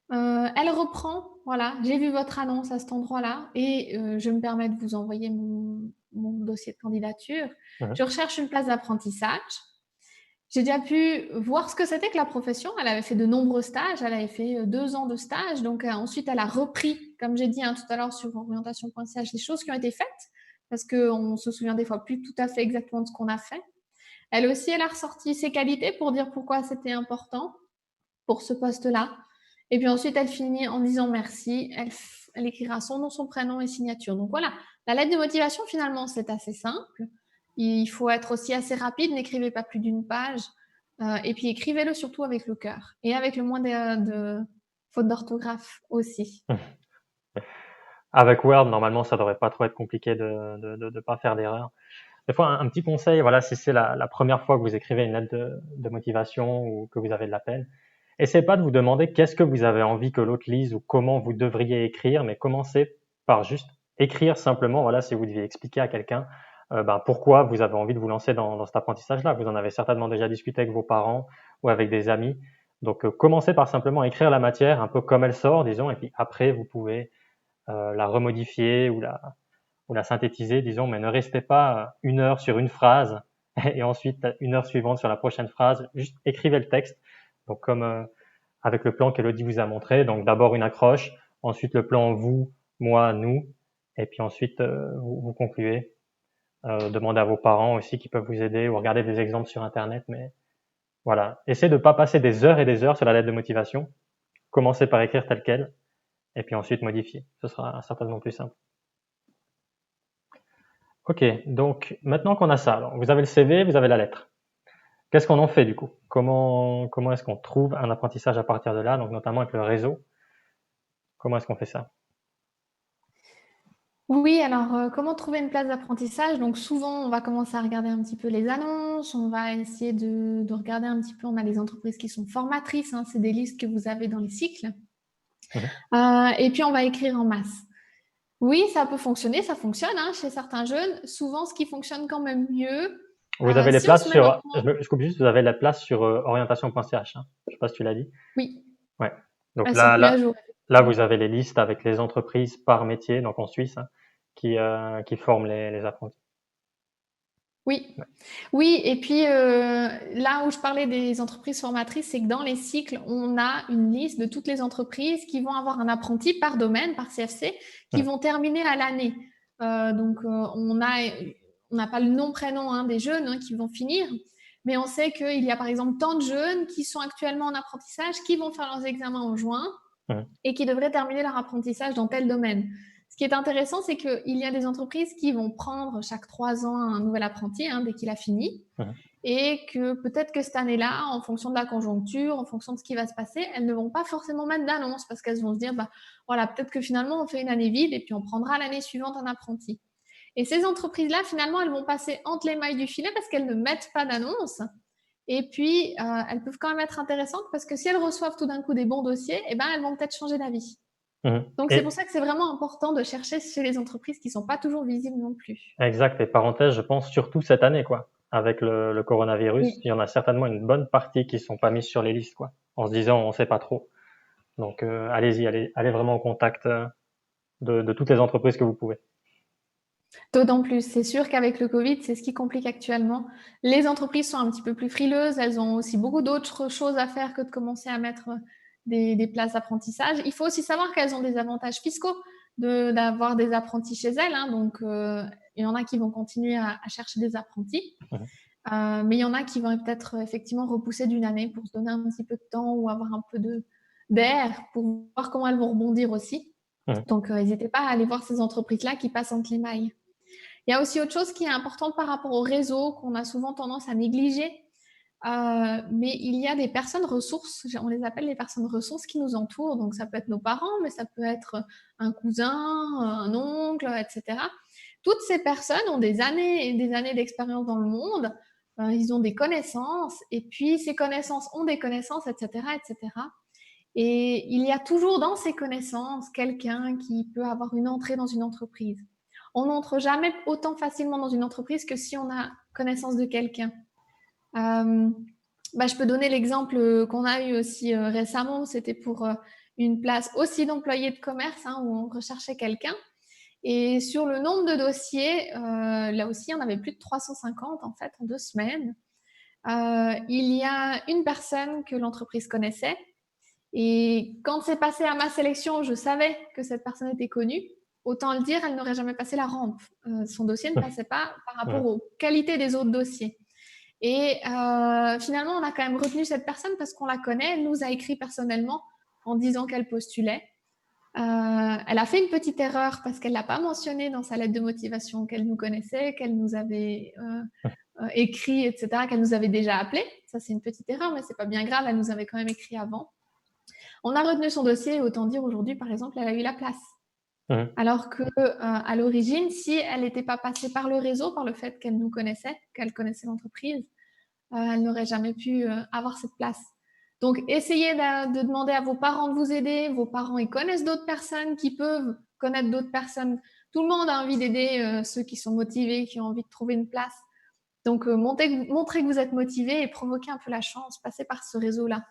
Elle reprend, voilà, j'ai vu votre annonce à cet endroit-là et je me permets de vous envoyer mon dossier de candidature. Mhm. Je recherche une place d'apprentissage. J'ai déjà pu voir ce que c'était que la profession. Elle avait fait de nombreux stages. Elle avait fait 2 ans de stage. Donc ensuite, elle a repris, comme j'ai dit, hein, tout à l'heure sur orientation.ch, des choses qui ont été faites parce qu'on se souvient des fois plus tout à fait exactement de ce qu'on a fait. Elle aussi, elle a ressorti ses qualités pour dire pourquoi c'était important pour ce poste-là. Et puis ensuite, elle finit en disant merci. Elle écrira son nom, son prénom et signature. Donc voilà, la lettre de motivation, finalement, c'est assez simple. Il faut être aussi assez rapide. N'écrivez pas plus d'une page. Et puis écrivez-le surtout avec le cœur et avec le moins de fautes d'orthographe aussi. Avec Word, normalement, ça devrait pas trop être compliqué de pas faire d'erreur. Des fois, un petit conseil, voilà, si c'est la première fois que vous écrivez une lettre de motivation ou que vous avez de la peine, essayez pas de vous demander qu'est-ce que vous avez envie que l'autre lise ou comment vous devriez écrire, mais commencez par juste écrire simplement, voilà, si vous deviez expliquer à quelqu'un ben, pourquoi vous avez envie de vous lancer dans cet apprentissage-là. Vous en avez certainement déjà discuté avec vos parents ou avec des amis. Donc, commencez par simplement écrire la matière un peu comme elle sort, disons, et puis après, vous pouvez la remodifier ou la synthétiser, disons, mais ne restez pas 1 heure sur une phrase et ensuite 1 heure suivante sur la prochaine phrase. Juste écrivez le texte. Donc, comme avec le plan qu'Elodie vous a montré. Donc, d'abord une accroche, ensuite le plan vous, moi, nous, et puis ensuite vous concluez. Demandez à vos parents aussi qui peuvent vous aider ou regardez des exemples sur Internet. Mais voilà, essayez de ne pas passer des heures et des heures sur la lettre de motivation. Commencez par écrire tel quel et puis ensuite modifier. Ce sera certainement plus simple. Ok, donc maintenant qu'on a ça, alors, vous avez le CV, vous avez la lettre. Qu'est-ce qu'on en fait du coup? Comment est-ce qu'on trouve un apprentissage à partir de là, donc notamment avec le réseau? Comment est-ce qu'on fait ça? Oui, alors comment trouver une place d'apprentissage? Donc souvent, on va commencer à regarder un petit peu les annonces, on va essayer de regarder un petit peu, on a les entreprises qui sont formatrices, hein, c'est des listes que vous avez dans les cycles. Mhm. Et puis on va écrire en masse. Oui, ça peut fonctionner, ça fonctionne hein, chez certains jeunes. Souvent, ce qui fonctionne quand même mieux, Vous avez les si on places se met maintenant… sur, je coupe juste, vous avez la place sur orientation.ch. Hein. Je sais pas si tu l'as dit. Oui, Ouais. Donc elles sont là, plus à là, jour, là, effectivement. vous avez les listes avec les entreprises par métier, donc en Suisse, hein, qui forment les apprentis. Oui, Ouais. oui, et puis là où je parlais des entreprises formatrices, c'est que dans les cycles, on a une liste de toutes les entreprises qui vont avoir un apprenti par domaine, par CFC, qui Mhm. vont terminer à l'année. Donc on n'a pas le nom, prénom hein, des jeunes hein, qui vont finir, mais on sait qu'il y a par exemple tant de jeunes qui sont actuellement en apprentissage, qui vont faire leurs examens en juin Mhm. et qui devraient terminer leur apprentissage dans tel domaine. Ce qui est intéressant, c'est qu'il y a des entreprises qui vont prendre chaque 3 ans un nouvel apprenti hein, dès qu'il a fini, Mhm. et que peut-être que cette année-là, en fonction de la conjoncture, en fonction de ce qui va se passer, elles ne vont pas forcément mettre d'annonce parce qu'elles vont se dire, bah, voilà, peut-être que finalement on fait une année vide et puis on prendra l'année suivante un apprenti. Et ces entreprises-là, finalement, elles vont passer entre les mailles du filet parce qu'elles ne mettent pas d'annonce. Et puis, elles peuvent quand même être intéressantes parce que si elles reçoivent tout d'un coup des bons dossiers, eh ben, elles vont peut-être changer d'avis. Mhm. Donc, c'est pour Et ça que c'est vraiment important de chercher chez les entreprises qui sont pas toujours visibles non plus. exact. Et parenthèse, je pense surtout cette année, quoi. Avec le coronavirus, Oui. il y en a certainement une bonne partie qui sont pas mises sur les listes, quoi. En se disant, on sait pas trop. Donc, allez-y, allez vraiment au contact de toutes les entreprises que vous pouvez. D'autant plus, c'est sûr qu'avec le Covid, c'est ce qui complique actuellement. Les entreprises sont un petit peu plus frileuses, elles ont aussi beaucoup d'autres choses à faire que de commencer à mettre des places d'apprentissage. Il faut aussi savoir qu'elles ont des avantages fiscaux d'avoir des apprentis chez elles, hein, donc il y en a qui vont continuer à chercher des apprentis, Mhm. mais il y en a qui vont peut-être effectivement repousser d'une année pour se donner un petit peu de temps ou avoir un peu d'air pour voir comment elles vont rebondir aussi. Mhm. Donc n'hésitez pas à aller voir ces entreprises-là qui passent entre les mailles. Il y a aussi autre chose qui est importante par rapport au réseau qu'on a souvent tendance à négliger, mais il y a des personnes ressources, on les appelle les personnes ressources qui nous entourent. Donc ça peut être nos parents, mais ça peut être un cousin, un oncle, etc. Toutes ces personnes ont des années et des années d'expérience dans le monde. Ils ont des connaissances, et puis ces connaissances ont des connaissances, etc., etc. Et il y a toujours dans ces connaissances quelqu'un qui peut avoir une entrée dans une entreprise. On n'entre jamais autant facilement dans une entreprise que si on a connaissance de quelqu'un. Euh, je peux donner l'exemple qu'on a eu aussi récemment. C'était pour une place aussi d'employé de commerce, hein, où on recherchait quelqu'un. Et sur le nombre de dossiers, là aussi, on avait plus de 350 en fait en 2 semaines. Il y a une personne que l'entreprise connaissait, et quand c'est passé à ma sélection, je savais que cette personne était connue. Autant le dire, elle n'aurait jamais passé la rampe. Son dossier ne passait pas par rapport Mhm. aux qualités des autres dossiers. Et finalement, on a quand même retenu cette personne parce qu'on la connaît. Elle nous a écrit personnellement en disant qu'elle postulait. Elle a fait une petite erreur parce qu'elle l'a pas mentionné dans sa lettre de motivation qu'elle nous connaissait, qu'elle nous avait écrit, etc., qu'elle nous avait déjà appelé. Ça, c'est une petite erreur, mais c'est pas bien grave. Elle nous avait quand même écrit avant. On a retenu son dossier, autant dire aujourd'hui, par exemple, elle a eu la place. Mhm. Alors que à l'origine, si elle n'était pas passée par le réseau, par le fait qu'elle nous connaissait, qu'elle connaissait l'entreprise, elle n'aurait jamais pu avoir cette place. Donc, essayez de demander à vos parents de vous aider. Vos parents, ils connaissent d'autres personnes qui peuvent connaître d'autres personnes. Tout le monde a envie d'aider ceux qui sont motivés, qui ont envie de trouver une place. Donc, montrez que vous êtes motivé et provoquez un peu la chance. Passez par ce réseau-là.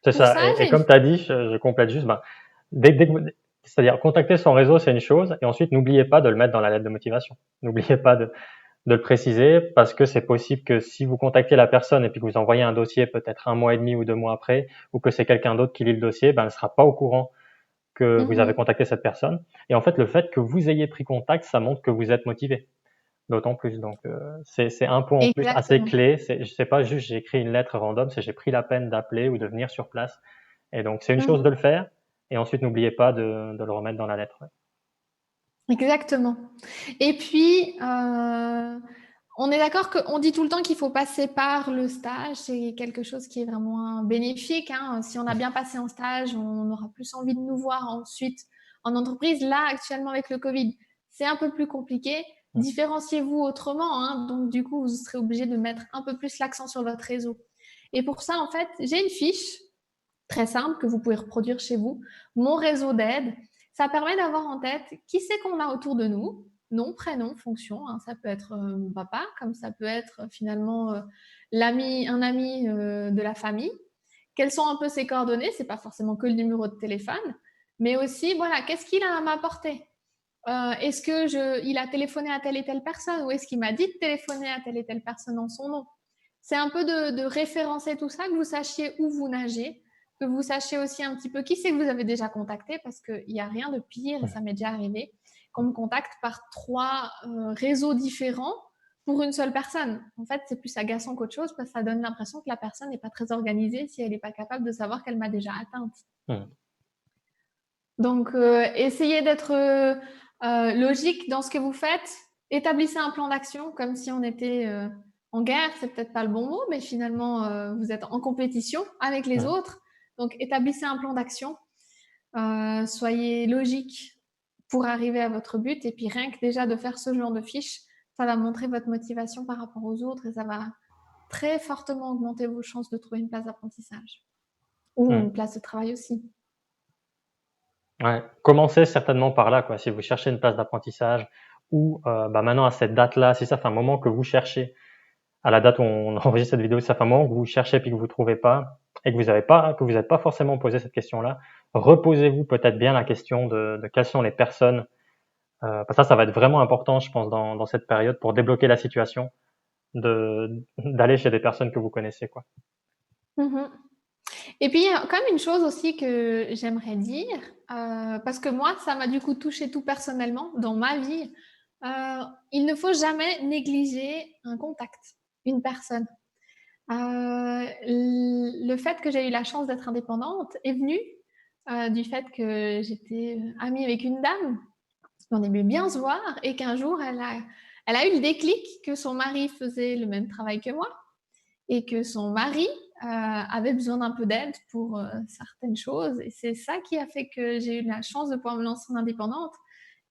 C'est Pour ça. ça, Et j'ai une... comme tu as dit, je complète juste, ben, dès que c'est-à-dire contacter son réseau, c'est une chose, et ensuite n'oubliez pas de le mettre dans la lettre de motivation. N'oubliez pas de le préciser, parce que c'est possible que si vous contactez la personne et puis que vous envoyez un dossier peut-être 1 mois et demi ou 2 mois après, ou que c'est quelqu'un d'autre qui lit le dossier, ben, elle ne sera pas au courant que vous avez Mhm. contacté cette personne. Et en fait, le fait que vous ayez pris contact, ça montre que vous êtes motivé. D'autant plus. Donc, c'est un point en plus assez Exactement. clé. C'est pas juste j'ai écrit une lettre random, c'est j'ai pris la peine d'appeler ou de venir sur place. Et donc, c'est une chose de Mhm. le faire. Et ensuite, n'oubliez pas de le remettre dans la lettre. Ouais. Exactement. Et puis, on est d'accord qu'on dit tout le temps qu'il faut passer par le stage. C'est quelque chose qui est vraiment bénéfique, hein. Si on a bien passé en stage, on aura plus envie de nous voir ensuite en entreprise. Là, actuellement, avec le Covid, c'est un peu plus compliqué. Mm. Différenciez-vous autrement, hein. Donc, du coup, vous serez obligé de mettre un peu plus l'accent sur votre réseau. Et pour ça, en fait, j'ai une fiche très simple que vous pouvez reproduire chez vous. Mon réseau d'aide, ça permet d'avoir en tête qui c'est qu'on a autour de nous, nom, prénom, fonction. Hein. Ça peut être mon papa, comme ça peut être finalement un ami de la famille. Quelles sont un peu ses coordonnées? C'est pas forcément que le numéro de téléphone, mais aussi voilà, qu'est-ce qu'il a à m'apporter? Est-ce que il a téléphoné à telle et telle personne, ou est-ce qu'il m'a dit de téléphoner à telle et telle personne en son nom? C'est un peu de référencer tout ça, que vous sachiez où vous nagez, que vous sachiez aussi un petit peu qui c'est que vous avez déjà contacté, parce qu'il n'y a rien de pire, et ça m'est déjà arrivé, qu'on me contacte par 3 réseaux différents pour une seule personne. En fait, c'est plus agaçant qu'autre chose, parce que ça donne l'impression que la personne n'est pas très organisée si elle n'est pas capable de savoir qu'elle m'a déjà atteinte. Mm. Donc, essayez d'être logique dans ce que vous faites. Établissez un plan d'action comme si on était en guerre. C'est peut-être pas le bon mot, mais finalement, vous êtes en compétition avec les Mm. autres. Donc, établissez un plan d'action. Soyez logique pour arriver à votre but. Et puis, rien que déjà de faire ce genre de fiche, ça va montrer votre motivation par rapport aux autres, et ça va très fortement augmenter vos chances de trouver une place d'apprentissage ou Mm. une place de travail aussi. Ouais, commencez certainement par là, quoi. Si vous cherchez une place d'apprentissage ou maintenant à cette date-là, si ça fait un moment que vous cherchez, à la date où on enregistre cette vidéo, ça fait un moment que vous cherchez puis que vous trouvez pas et que vous n'êtes pas forcément posé cette question-là, reposez-vous peut-être bien la question de quelles sont les personnes. Parce que ça va être vraiment important, je pense, dans cette période pour débloquer la situation, d'aller chez des personnes que vous connaissez, quoi. Mmh. Et puis, il y a quand même une chose aussi que j'aimerais dire, parce que moi, ça m'a du coup touchée tout personnellement dans ma vie. Il ne faut jamais négliger un contact, une personne. Le fait que j'ai eu la chance d'être indépendante est venu, du fait que j'étais, amie avec une dame, on aimait bien se voir et qu'un jour elle a eu le déclic que son mari faisait le même travail que moi et que son mari avait besoin d'un peu d'aide pour certaines choses. Et c'est ça qui a fait que j'ai eu la chance de pouvoir me lancer en indépendante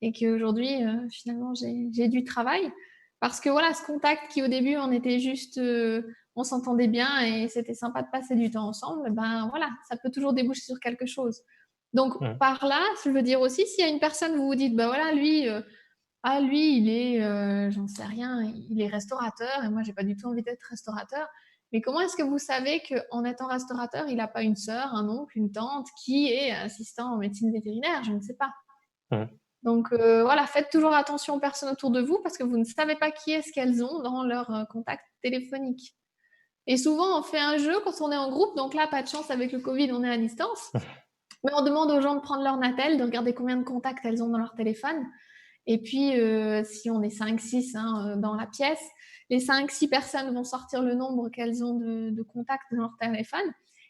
et qu'aujourd'hui, finalement, j'ai du travail. Parce que voilà, ce contact qui au début, on était juste, on s'entendait bien et c'était sympa de passer du temps ensemble, ben voilà, ça peut toujours déboucher sur quelque chose. Donc Mmh. par là, je veux dire aussi, s'il y a une personne, vous vous dites, bah voilà, lui, ah lui, il est, j'en sais rien, il est restaurateur et moi, j'ai pas du tout envie d'être restaurateur. Mais comment est-ce que vous savez qu'en étant restaurateur, il n'a pas une sœur, un oncle, une tante qui est assistant en médecine vétérinaire? Je ne sais pas. Mmh. Donc voilà, faites toujours attention aux personnes autour de vous parce que vous ne savez pas qui est-ce qu'elles ont dans leur contact téléphonique. Et souvent, on fait un jeu quand on est en groupe. Donc là, pas de chance avec le Covid, on est à distance. Mais on demande aux gens de prendre leur Natel, de regarder combien de contacts elles ont dans leur téléphone. Et puis, si on est 5-6 hein, dans la pièce, les 5-6 personnes vont sortir le nombre qu'elles ont de contacts dans leur téléphone.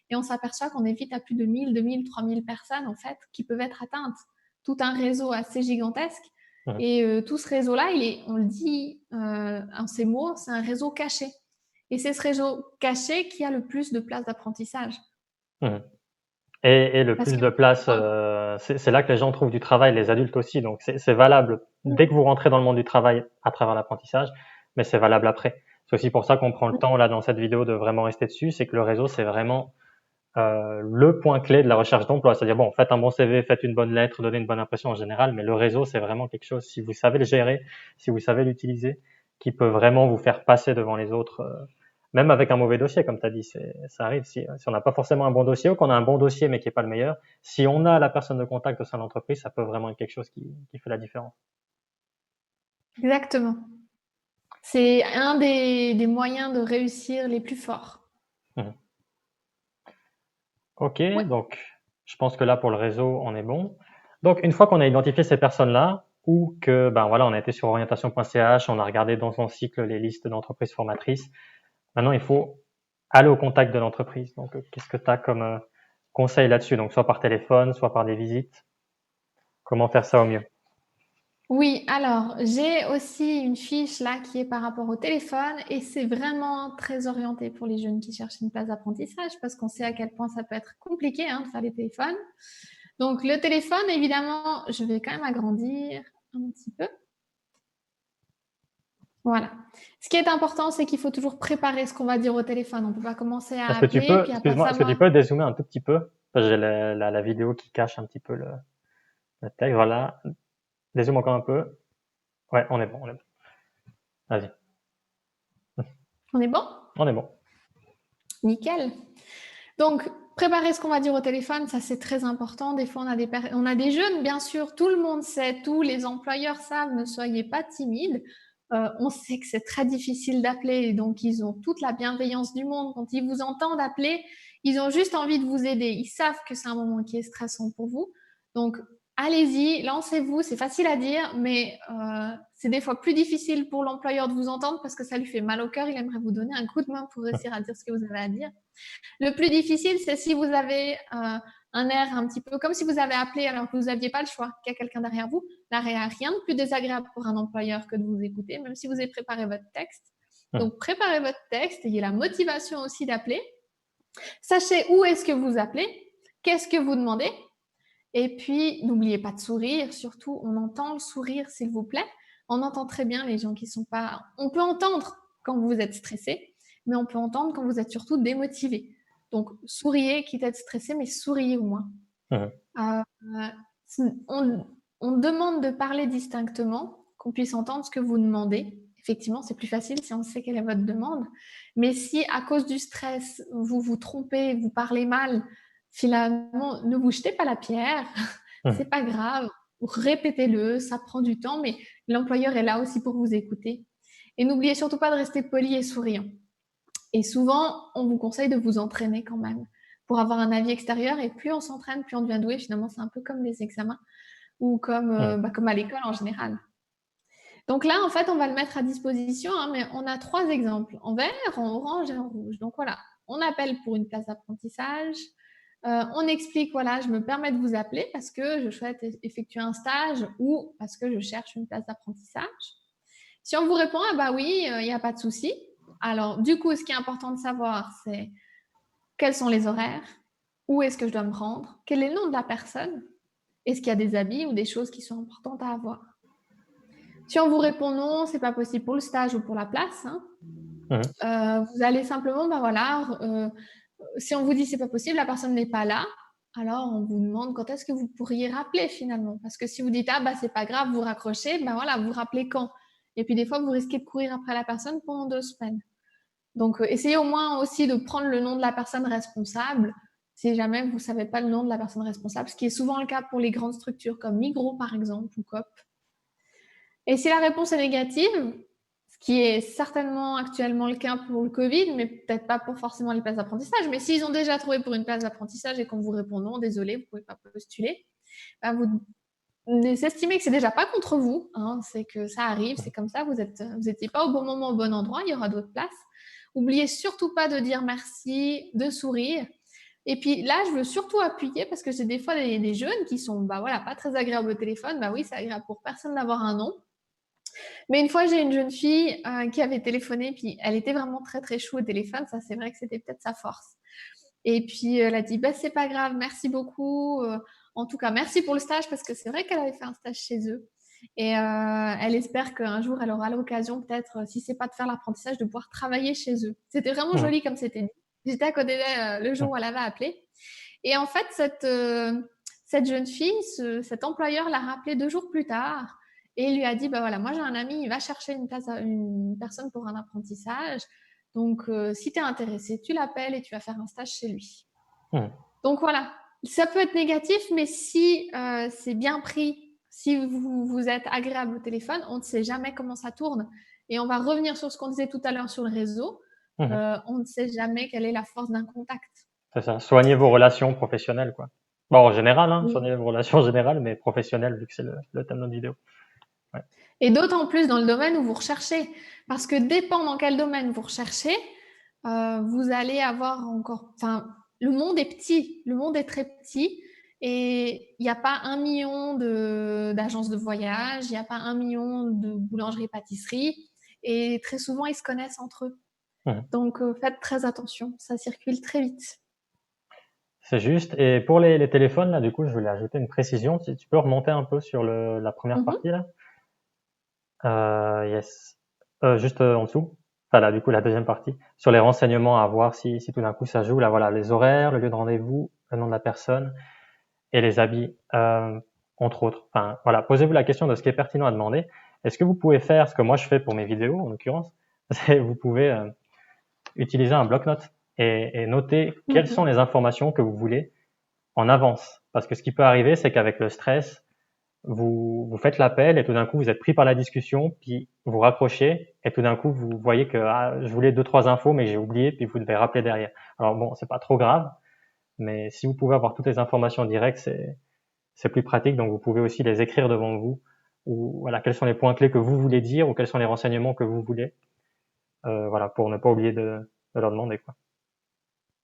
Et on s'aperçoit qu'on est vite à plus de 1000, 2000, 3000 personnes, en fait, qui peuvent être atteintes. Tout un réseau assez gigantesque. Mmh. Et tout ce réseau-là, on le dit en ces mots, c'est un réseau caché. Et c'est ce réseau caché qui a le plus de places d'apprentissage. Mmh. Et le Parce plus que, de place, ouais, c'est là que les gens trouvent du travail, les adultes aussi. Donc c'est valable dès que vous rentrez dans le monde du travail à travers l'apprentissage, mais c'est valable après. C'est aussi pour ça qu'on prend le temps là dans cette vidéo de vraiment rester dessus, c'est que le réseau c'est vraiment le point clé de la recherche d'emploi. C'est-à-dire bon, faites un bon CV, faites une bonne lettre, donnez une bonne impression en général, mais le réseau c'est vraiment quelque chose. Si vous savez le gérer, si vous savez l'utiliser, qui peut vraiment vous faire passer devant les autres. Même avec un mauvais dossier, comme tu as dit, ça arrive. Si on n'a pas forcément un bon dossier ou qu'on a un bon dossier mais qui n'est pas le meilleur, si on a la personne de contact au sein de l'entreprise, ça peut vraiment être quelque chose qui fait la différence. exactement. C'est un des moyens de réussir les plus forts. Mhm. Ok, Ouais. donc je pense que là pour le réseau, on est bon. Donc une fois qu'on a identifié ces personnes-là, ou que ben voilà, on a été sur orientation.ch, on a regardé dans son cycle les listes d'entreprises formatrices, maintenant il faut aller au contact de l'entreprise. Donc qu'est-ce que tu as comme conseil là-dessus? Donc soit par téléphone, soit par des visites. Comment faire ça au mieux? Oui, alors j'ai aussi une fiche là qui est par rapport au téléphone et c'est vraiment très orienté pour les jeunes qui cherchent une place d'apprentissage parce qu'on sait à quel point ça peut être compliqué hein, de faire les téléphones. Donc le téléphone, évidemment, je vais quand même agrandir un petit peu. Voilà. Ce qui est important, c'est qu'il faut toujours préparer ce qu'on va dire au téléphone. On ne peut pas commencer à Est-ce que tu appeler peux, puis à pas excuse-moi, est-ce que tu savoir. peux dézoomer un tout petit peu? Parce que j'ai la vidéo qui cache un petit peu le texte. Voilà. Dézoome encore un peu. Ouais, on est bon, on est bon. Vas-y. On est bon? On est bon. Nickel. Donc, préparer ce qu'on va dire au téléphone, ça c'est très important. Des fois, on a des jeunes, bien sûr, tout le monde sait, tous les employeurs savent, ne soyez pas timides. On sait que c'est très difficile d'appeler, donc ils ont toute la bienveillance du monde. Quand ils vous entendent appeler, ils ont juste envie de vous aider. Ils savent que c'est un moment qui est stressant pour vous. Donc, allez-y, lancez-vous. C'est facile à dire, mais c'est des fois plus difficile pour l'employeur de vous entendre parce que ça lui fait mal au cœur. Il aimerait vous donner un coup de main pour réussir à dire ce que vous avez à dire. Le plus difficile, c'est si vous avez un air un petit peu comme si vous avez appelé alors que vous n'aviez pas le choix, qu'il y a quelqu'un derrière vous. Là, il n'y a rien de plus désagréable pour un employeur que de vous écouter, même si vous avez préparé votre texte. Hum, Donc, préparez votre texte, ayez la motivation aussi d'appeler. Sachez où est-ce que vous appelez, qu'est-ce que vous demandez. Et puis, n'oubliez pas de sourire. Surtout, on entend le sourire, s'il vous plaît. On entend très bien les gens qui sont pas. On peut entendre quand vous êtes stressé, mais on peut entendre quand vous êtes surtout démotivé. Donc, souriez, quitte à être stressé, mais souriez au moins. hum, Euh, On, on demande de parler distinctement, qu'on puisse entendre ce que vous demandez. Effectivement, c'est plus facile si on sait quelle est votre demande. Mais si, à cause du stress, vous vous trompez, vous parlez mal, finalement, ne vous jetez pas la pierre. Mhm. C'est pas grave. Répétez-le, ça prend du temps, mais l'employeur est là aussi pour vous écouter. Et n'oubliez surtout pas de rester poli et souriant. Et souvent, on vous conseille de vous entraîner quand même pour avoir un avis extérieur. Et plus on s'entraîne, plus on devient doué. Finalement, c'est un peu comme les examens ou Mhm. comme à l'école en général. Donc là, en fait, on va le mettre à disposition, hein, mais on a 3 exemples, en vert, en orange et en rouge. Donc voilà, on appelle pour une place d'apprentissage. On explique, voilà, je me permets de vous appeler parce que je souhaite effectuer un stage ou parce que je cherche une place d'apprentissage. Si on vous répond, ah bah oui, il n'y a pas de souci. Alors, du coup, ce qui est important de savoir, c'est quels sont les horaires, où est-ce que je dois me rendre, quel est le nom de la personne, est-ce qu'il y a des habits ou des choses qui sont importantes à avoir. Si on vous répond non, c'est pas possible pour le stage ou pour la place, hein, Mhm. vous allez simplement, ben voilà, si on vous dit c'est pas possible, la personne n'est pas là, alors on vous demande quand est-ce que vous pourriez rappeler finalement. Parce que si vous dites ah bah c'est pas grave, vous raccrochez, ben voilà, vous rappelez quand. Et puis des fois vous risquez de courir après la personne pendant 2 semaines. Donc essayez au moins aussi de prendre le nom de la personne responsable si jamais vous savez pas le nom de la personne responsable, ce qui est souvent le cas pour les grandes structures comme Migros par exemple ou Coop. Et si la réponse est négative, ce qui est certainement actuellement le cas pour le Covid, mais peut-être pas pour forcément les places d'apprentissage, mais s'ils ont déjà trouvé pour une place d'apprentissage et qu'on vous répond non, désolé, vous pouvez pas postuler, ben vous estimez que c'est déjà pas contre vous, hein, c'est que ça arrive, c'est comme ça, vous étiez pas au bon moment, au bon endroit, il y aura d'autres places. Oubliez surtout pas de dire merci, de sourire. Et puis là, je veux surtout appuyer parce que j'ai des fois des jeunes qui sont, bah voilà, pas très agréables au téléphone. Bah oui, c'est agréable pour personne d'avoir un nom. Mais une fois, j'ai une jeune fille qui avait téléphoné, puis elle était vraiment très très chou au téléphone. Ça, c'est vrai que c'était peut-être sa force. Et puis elle a dit, bah c'est pas grave, merci beaucoup. En tout cas, merci pour le stage parce que c'est vrai qu'elle avait fait un stage chez eux. Et elle espère qu'un jour, elle aura l'occasion, peut-être, si c'est pas de faire l'apprentissage, de pouvoir travailler chez eux. C'était vraiment Mhm. joli comme c'était dit. J'étais à côté d'elle le jour où Mhm. elle avait appelé. Et en fait, cette jeune fille, cet employeur l'a rappelé 2 jours plus tard et il lui a dit, bah voilà, moi j'ai un ami, il va chercher une personne pour un apprentissage. Donc, si tu es intéressé, tu l'appelles et tu vas faire un stage chez lui. Mhm. Donc voilà, ça peut être négatif, mais si c'est bien pris, si vous êtes agréable au téléphone, on ne sait jamais comment ça tourne. Et on va revenir sur ce qu'on disait tout à l'heure sur le réseau. Mhm. On ne sait jamais quelle est la force d'un contact. C'est ça. Soignez vos relations professionnelles, quoi. Bon, en général, hein, Oui. soignez vos relations générales, mais professionnelles, vu que c'est le thème de notre vidéo. Ouais. Et d'autant plus dans le domaine où vous recherchez. Parce que dépend dans quel domaine vous recherchez, vous allez avoir encore. Enfin, le monde est petit, le monde est très petit. Et il n'y a pas 1 million d'agences de voyage, il n'y a pas 1 million de boulangeries-pâtisseries. Et très souvent, ils se connaissent entre eux. Mhm. Donc, faites très attention, ça circule très vite. C'est juste. Et pour les téléphones, là, du coup, je voulais ajouter une précision. Si tu peux remonter un peu sur la première Mhm. partie, là. Yes. Juste en dessous. Enfin, là, du coup, la deuxième partie. Sur les renseignements à voir si tout d'un coup ça joue. Là, voilà, les horaires, le lieu de rendez-vous, le nom de la personne et les habits, entre autres. Enfin, voilà. Posez-vous la question de ce qui est pertinent à demander. Est-ce que vous pouvez faire ce que moi je fais pour mes vidéos, en l'occurrence? C'est vous pouvez utiliser un bloc-notes et noter quelles sont Mhm. les informations que vous voulez en avance. Parce que ce qui peut arriver, c'est qu'avec le stress, vous faites l'appel et tout d'un coup vous êtes pris par la discussion, puis vous raccrochez et tout d'un coup vous voyez que je voulais 2 3 infos mais j'ai oublié, puis vous devez rappeler derrière. Alors bon, c'est pas trop grave, mais si vous pouvez avoir toutes les informations directes, c'est plus pratique. Donc vous pouvez aussi les écrire devant vous, ou voilà, quels sont les points clés que vous voulez dire ou quels sont les renseignements que vous voulez, voilà, pour ne pas oublier de leur demander, quoi.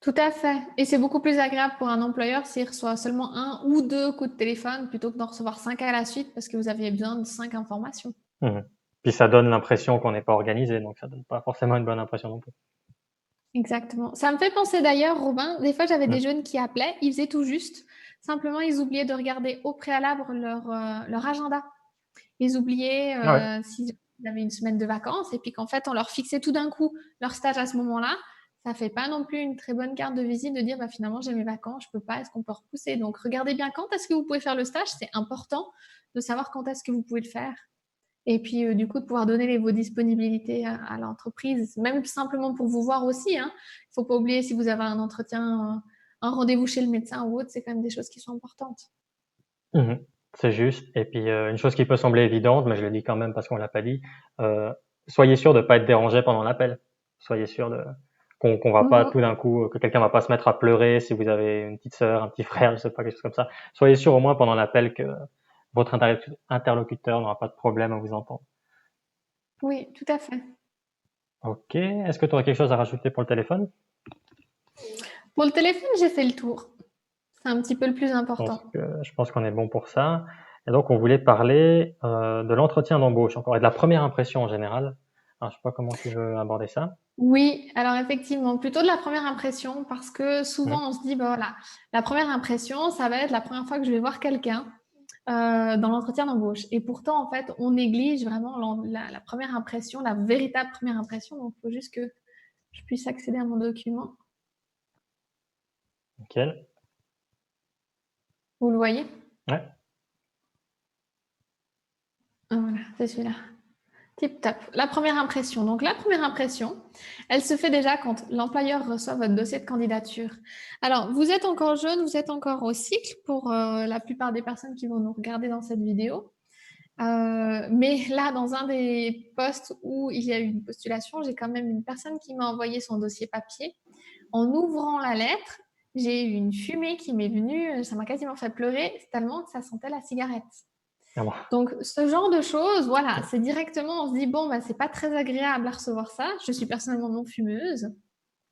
Tout à fait. Et c'est beaucoup plus agréable pour un employeur s'il reçoit seulement 1 ou 2 coups de téléphone plutôt que d'en recevoir 5 à la suite parce que vous aviez besoin de 5 informations. Mhm. Puis ça donne l'impression qu'on n'est pas organisé, donc ça donne pas forcément une bonne impression non plus. Exactement. Ça me fait penser d'ailleurs, Robin, des fois j'avais des Mhm. jeunes qui appelaient, ils faisaient tout juste. Simplement, ils oubliaient de regarder au préalable leur agenda. Ils oubliaient Ah ouais. s'ils avaient une semaine de vacances et puis qu'en fait, on leur fixait tout d'un coup leur stage à ce moment-là. Ça fait pas non plus une très bonne carte de visite de dire, bah, finalement, j'ai mes vacances, je peux pas, est-ce qu'on peut repousser? Donc, regardez bien quand est-ce que vous pouvez faire le stage. C'est important de savoir quand est-ce que vous pouvez le faire. Et puis, du coup, de pouvoir donner vos disponibilités à l'entreprise, même simplement pour vous voir aussi, hein. Il faut pas oublier si vous avez un entretien, un rendez-vous chez le médecin ou autre, c'est quand même des choses qui sont importantes. Mmh. C'est juste et puis, une chose qui peut sembler évidente, mais je le dis quand même parce qu'on l'a pas dit, heu, soyez sûr de pas être dérangé pendant l'appel. Soyez sûr de qu'on va pas Mmh. tout d'un coup, que quelqu'un va pas se mettre à pleurer si vous avez une petite sœur, un petit frère, je sais pas, quelque chose comme ça. Soyez sûr au moins pendant l'appel que votre interlocuteur n'aura pas de problème à vous entendre. Oui, tout à fait. OK. Est-ce que tu aurais quelque chose à rajouter pour le téléphone? Pour le téléphone, j'ai fait le tour. C'est un petit peu le plus important. Je pense qu'on est bon pour ça et donc on voulait parler, de l'entretien d'embauche encore et de la première impression en général. Alors je sais pas comment tu veux aborder ça? Oui, alors effectivement, plutôt de la première impression parce que Mmh. souvent on se dit, bah, voilà, la première impression, ça va être la première fois que je vais voir quelqu'un, dans l'entretien d'embauche et pourtant, en fait, on néglige vraiment la première impression, la véritable première impression, donc il faut juste que je puisse accéder à mon document. Nickel. Vous le voyez? Ouais. Ah voilà, c'est celui-là. Tip top. La première impression. Donc la première impression, elle se fait déjà quand l'employeur reçoit votre dossier de candidature. Alors, vous êtes encore jeune, vous êtes encore au cycle pour la plupart des personnes qui vont nous regarder dans cette vidéo. Mais là, dans un des postes où il y a eu une postulation, j'ai quand même une personne qui m'a envoyé son dossier papier. En ouvrant la lettre, j'ai eu une fumée qui m'est venue, ça m'a quasiment fait pleurer, tellement que ça sentait la cigarette. Clairement. Donc, ce genre de choses, voilà, c'est directement, on se dit, bon, bah, c'est pas très agréable à recevoir ça. Je suis personnellement non fumeuse.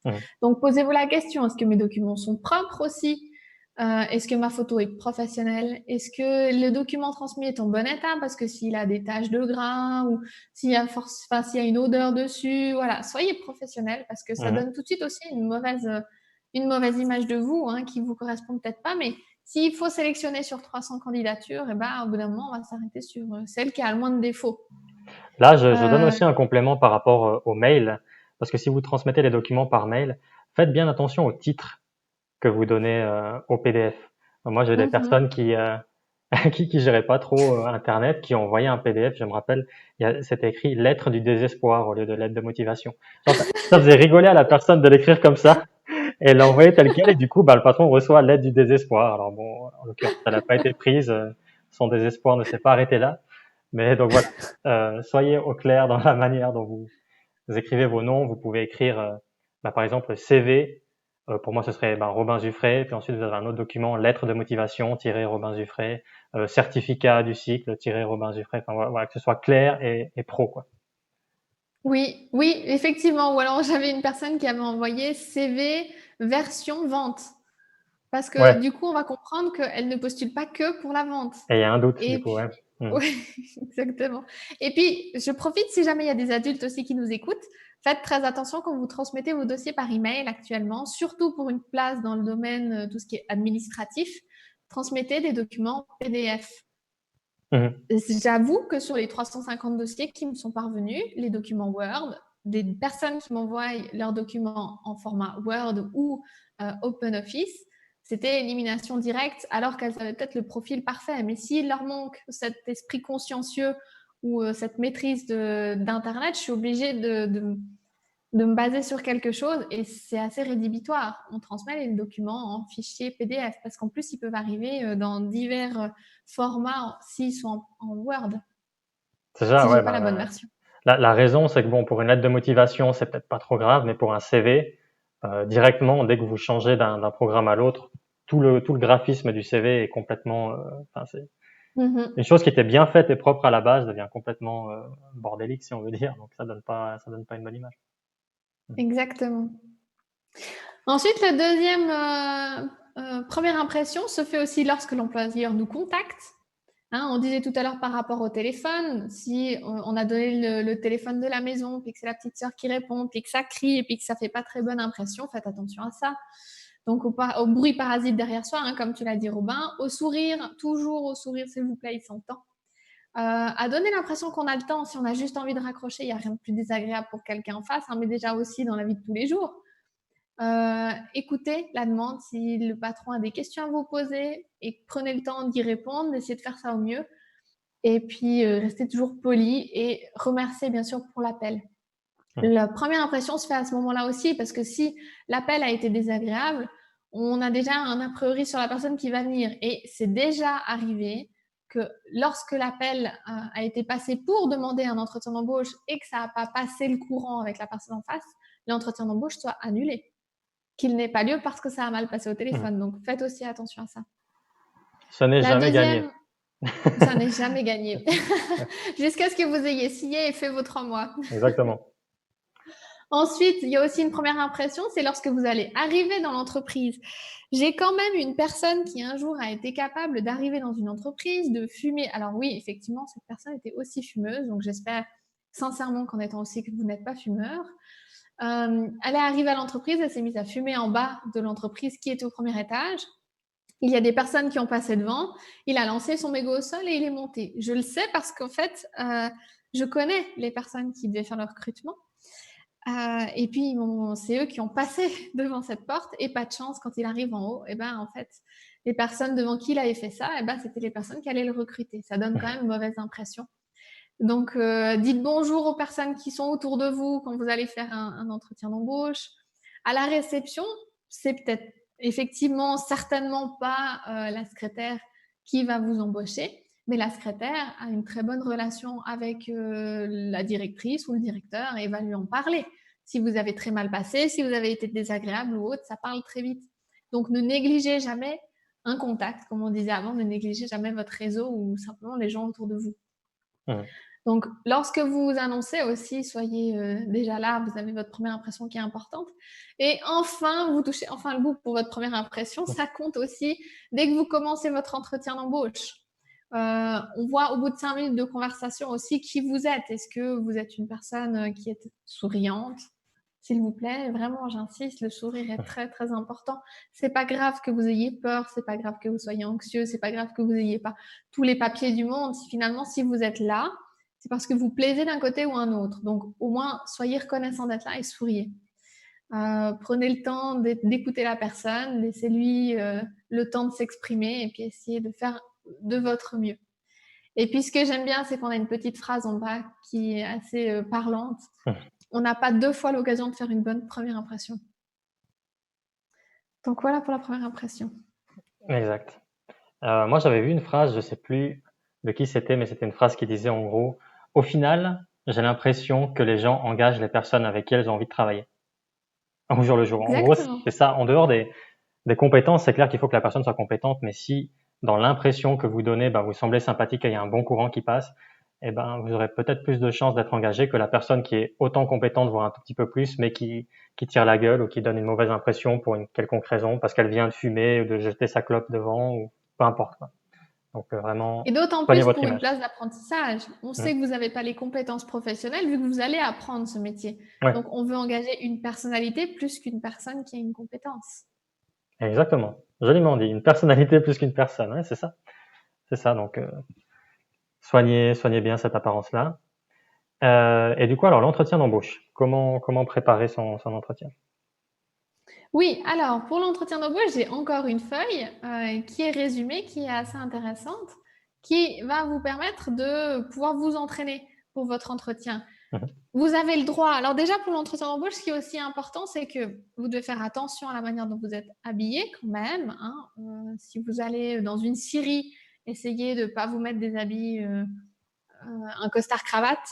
Mmh. Donc, posez-vous la question, est-ce que mes documents sont propres aussi? Est-ce que ma photo est professionnelle? Est-ce que le document transmis est en bon état? Parce que s'il a des taches de gras ou s'il y a une odeur dessus, voilà, soyez professionnel parce que ça Mmh. donne tout de suite aussi une mauvaise image de vous, hein, qui vous correspond peut-être pas. Mais s'il faut sélectionner sur 300 candidatures, et ben, au bout d'un moment, on va s'arrêter sur celle qui a le moins de défauts. Là, je donne Euh, aussi un complément par rapport, au mail, parce que si vous transmettez les documents par mail, faites bien attention au titre que vous donnez, au PDF. Moi, j'ai des mhm. personnes qui, qui géraient pas trop, internet, qui ont envoyé un PDF, je me rappelle, c'était écrit «lettre du désespoir» au lieu de lettre de motivation. Genre ça faisait rigoler à la personne de l'écrire comme ça et elle l'a envoyé tel quel et du coup, bah, le patron reçoit lettre du désespoir. Alors bon, en l'occurrence, elle n'a pas été prise, son désespoir ne s'est pas arrêté là. Mais donc voilà, soyez au clair dans la manière dont vous écrivez vos noms. Vous pouvez écrire, bah, par exemple, CV. Pour moi, ce serait ben, Robin Zuffray. Puis ensuite, vous avez un autre document, lettre de motivation, Robin Zuffray, certificat du cycle, Robin Zuffray. Enfin voilà, que ce soit clair et pro, quoi. Oui, oui, effectivement. Ou alors j'avais une personne qui avait envoyé CV version vente. Parce que Ouais. du coup, on va comprendre qu'elle ne postule pas que pour la vente. Et il y a un doute, du Et coup, ouais. puis, Mhm. oui, exactement. Et puis, je profite si jamais il y a des adultes aussi qui nous écoutent. Faites très attention quand vous transmettez vos dossiers par email actuellement, surtout pour une place dans le domaine, tout ce qui est administratif. Transmettez des documents PDF. Mhm. J'avoue que sur les 350 dossiers qui me sont parvenus, les documents Word, des personnes qui m'envoient leurs documents en format Word ou OpenOffice, c'était élimination directe alors qu'elles avaient peut-être le profil parfait. Mais s'il leur manque cet esprit consciencieux ou cette maîtrise d'Internet, je suis obligée de me baser sur quelque chose et c'est assez rédhibitoire. On transmet les documents en fichier PDF parce qu'en plus, ils peuvent arriver dans divers formats s'ils sont en Word, C'est ça, si ouais. j'ai pas Bah, la bonne version. la raison, c'est que bon, pour une lettre de motivation, c'est peut-être pas trop grave, mais pour un CV, directement, dès que vous changez d'un programme à l'autre, tout le graphisme du CV est complètement, enfin, c'est une Mhm. chose qui était bien faite et propre à la base devient complètement bordélique, si on veut dire. Donc ça donne pas une bonne image. Exactement. Ensuite, la deuxième première impression se fait aussi lorsque l'employeur nous contacte. Hein, on disait tout à l'heure par rapport au téléphone, si on a donné le téléphone de la maison, puis que c'est la petite sœur qui répond, puis que ça crie, et puis que ça fait pas très bonne impression, faites attention à ça. Donc au bruit parasite derrière soi, hein, comme tu l'as dit Robin, au sourire, toujours au sourire s'il vous plaît, il s'entend. À donner l'impression qu'on a le temps, si on a juste envie de raccrocher, il n'y a rien de plus désagréable pour quelqu'un en face, hein, mais déjà aussi dans la vie de tous les jours. Écoutez la demande si le patron a des questions à vous poser et prenez le temps d'y répondre, d'essayer de faire ça au mieux et puis, restez toujours poli et remerciez bien sûr pour l'appel. Mmh. La première impression se fait à ce moment-là aussi parce que si l'appel a été désagréable, on a déjà un a priori sur la personne qui va venir et c'est déjà arrivé que lorsque l'appel a été passé pour demander un entretien d'embauche et que ça a pas passé le courant avec la personne en face, l'entretien d'embauche soit annulé, qu'il n'ait pas lieu parce que ça a mal passé au Mmh. téléphone. Donc faites aussi attention à ça. Ce n'est La jamais gagné. deuxième, ça n'est jamais gagné. Jusqu'à ce que vous ayez signé et fait vos 3 mois. Exactement. Ensuite, il y a aussi une première impression, c'est lorsque vous allez arriver dans l'entreprise. J'ai quand même une personne qui un jour a été capable d'arriver dans une entreprise, de fumer. Alors oui, effectivement, cette personne était aussi fumeuse, donc j'espère sincèrement qu'en étant aussi que vous n'êtes pas fumeur. Elle est arrivée à l'entreprise, elle s'est mise à fumer en bas de l'entreprise qui était au premier étage. Il y a des personnes qui ont passé devant. Il a lancé son mégot au sol et il est monté. Je le sais parce qu'en fait, je connais les personnes qui devaient faire le recrutement. Et puis, c'est eux qui ont passé devant cette porte et pas de chance, quand il arrive en haut, et ben, en fait, les personnes devant qui il avait fait ça, et ben, c'était les personnes qui allaient le recruter. Ça donne quand même une mauvaise impression. Donc, dites bonjour aux personnes qui sont autour de vous quand vous allez faire un entretien d'embauche. À la réception, c'est peut-être effectivement certainement pas la secrétaire qui va vous embaucher, mais la secrétaire a une très bonne relation avec la directrice ou le directeur et va lui en parler. Si vous avez très mal passé, si vous avez été désagréable ou autre, ça parle très vite. Donc ne négligez jamais un contact, comme on disait avant, ne négligez jamais votre réseau ou simplement les gens autour de vous. Mmh. Donc, lorsque vous vous annoncez aussi, soyez déjà là, vous avez votre première impression qui est importante. Et enfin, vous touchez enfin le bout pour votre première impression. Mmh. Ça compte aussi dès que vous commencez votre entretien d'embauche. On voit au bout de 5 minutes de conversation aussi qui vous êtes. Est-ce que vous êtes une personne qui est souriante? S'il vous plaît, vraiment, j'insiste, le sourire est très très important. C'est pas grave que vous ayez peur, c'est pas grave que vous soyez anxieux, c'est pas grave que vous ayez pas tous les papiers du monde. Si finalement, si vous êtes là, c'est parce que vous plaisez d'un côté ou un autre. Donc, au moins, soyez reconnaissant d'être là et souriez. Prenez le temps d'écouter la personne, laissez-lui le temps de s'exprimer et puis essayez de faire de votre mieux. Et puis, ce que j'aime bien, c'est qu'on a une petite phrase en bas qui est assez parlante. Mmh. On n'a pas 2 fois l'occasion de faire une bonne première impression. Donc voilà pour la première impression. Exact. Moi, j'avais vu une phrase, je sais plus de qui c'était, mais c'était une phrase qui disait en gros: «Au final, j'ai l'impression que les gens engagent les personnes avec qui elles ont envie de travailler, au jour le jour». En gros, Exactement. c'est ça. En dehors des compétences, c'est clair qu'il faut que la personne soit compétente, mais si dans l'impression que vous donnez, vous semblez sympathique et il y a un bon courant qui passe, eh ben, vous aurez peut-être plus de chances d'être engagé que la personne qui est autant compétente, voire un tout petit peu plus, mais qui tire la gueule ou qui donne une mauvaise impression pour une quelconque raison, parce qu'elle vient de fumer ou de jeter sa clope devant ou peu importe, quoi. Donc, Et vraiment, d'autant soignez plus votre pour une image. place d'apprentissage. On Mmh. sait que vous n'avez pas les compétences professionnelles vu que vous allez apprendre ce métier. Ouais, Donc, on veut engager une personnalité plus qu'une personne qui a une compétence. exactement. Joliment dit. Une personnalité plus qu'une personne. Ouais, c'est ça. C'est ça. Donc, soignez bien cette apparence-là. Et du coup, alors, l'entretien d'embauche. Comment préparer son entretien? Oui, alors pour l'entretien d'embauche, j'ai encore une feuille qui est résumée, qui est assez intéressante, qui va vous permettre de pouvoir vous entraîner pour votre entretien. Mmh. Vous avez le droit. Alors déjà pour l'entretien d'embauche, ce qui est aussi important, c'est que vous devez faire attention à la manière dont vous êtes habillé quand même, hein. Si vous allez dans une scierie, essayez de ne pas vous mettre des habits, un costard cravate.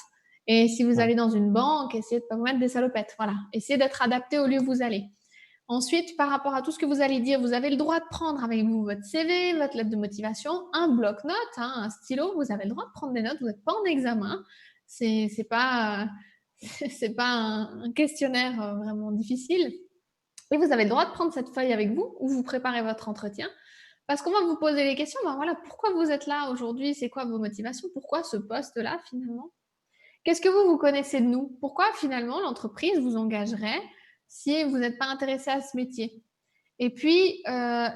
Et si vous Mmh. allez dans une banque, essayez de ne pas vous mettre des salopettes. Voilà. Essayez d'être adapté au lieu où vous allez. Ensuite, par rapport à tout ce que vous allez dire, vous avez le droit de prendre avec vous votre CV, votre lettre de motivation, un bloc-notes, hein, un stylo. Vous avez le droit de prendre des notes. Vous n'êtes pas en examen. C'est pas c'est pas un questionnaire vraiment difficile. Et vous avez le droit de prendre cette feuille avec vous où vous préparez votre entretien. Parce qu'on va vous poser les questions. Ben voilà, pourquoi vous êtes là aujourd'hui? C'est quoi vos motivations? Pourquoi ce poste-là finalement? Qu'est-ce que vous connaissez de nous? Pourquoi finalement l'entreprise vous engagerait si vous n'êtes pas intéressé à ce métier? Et puis,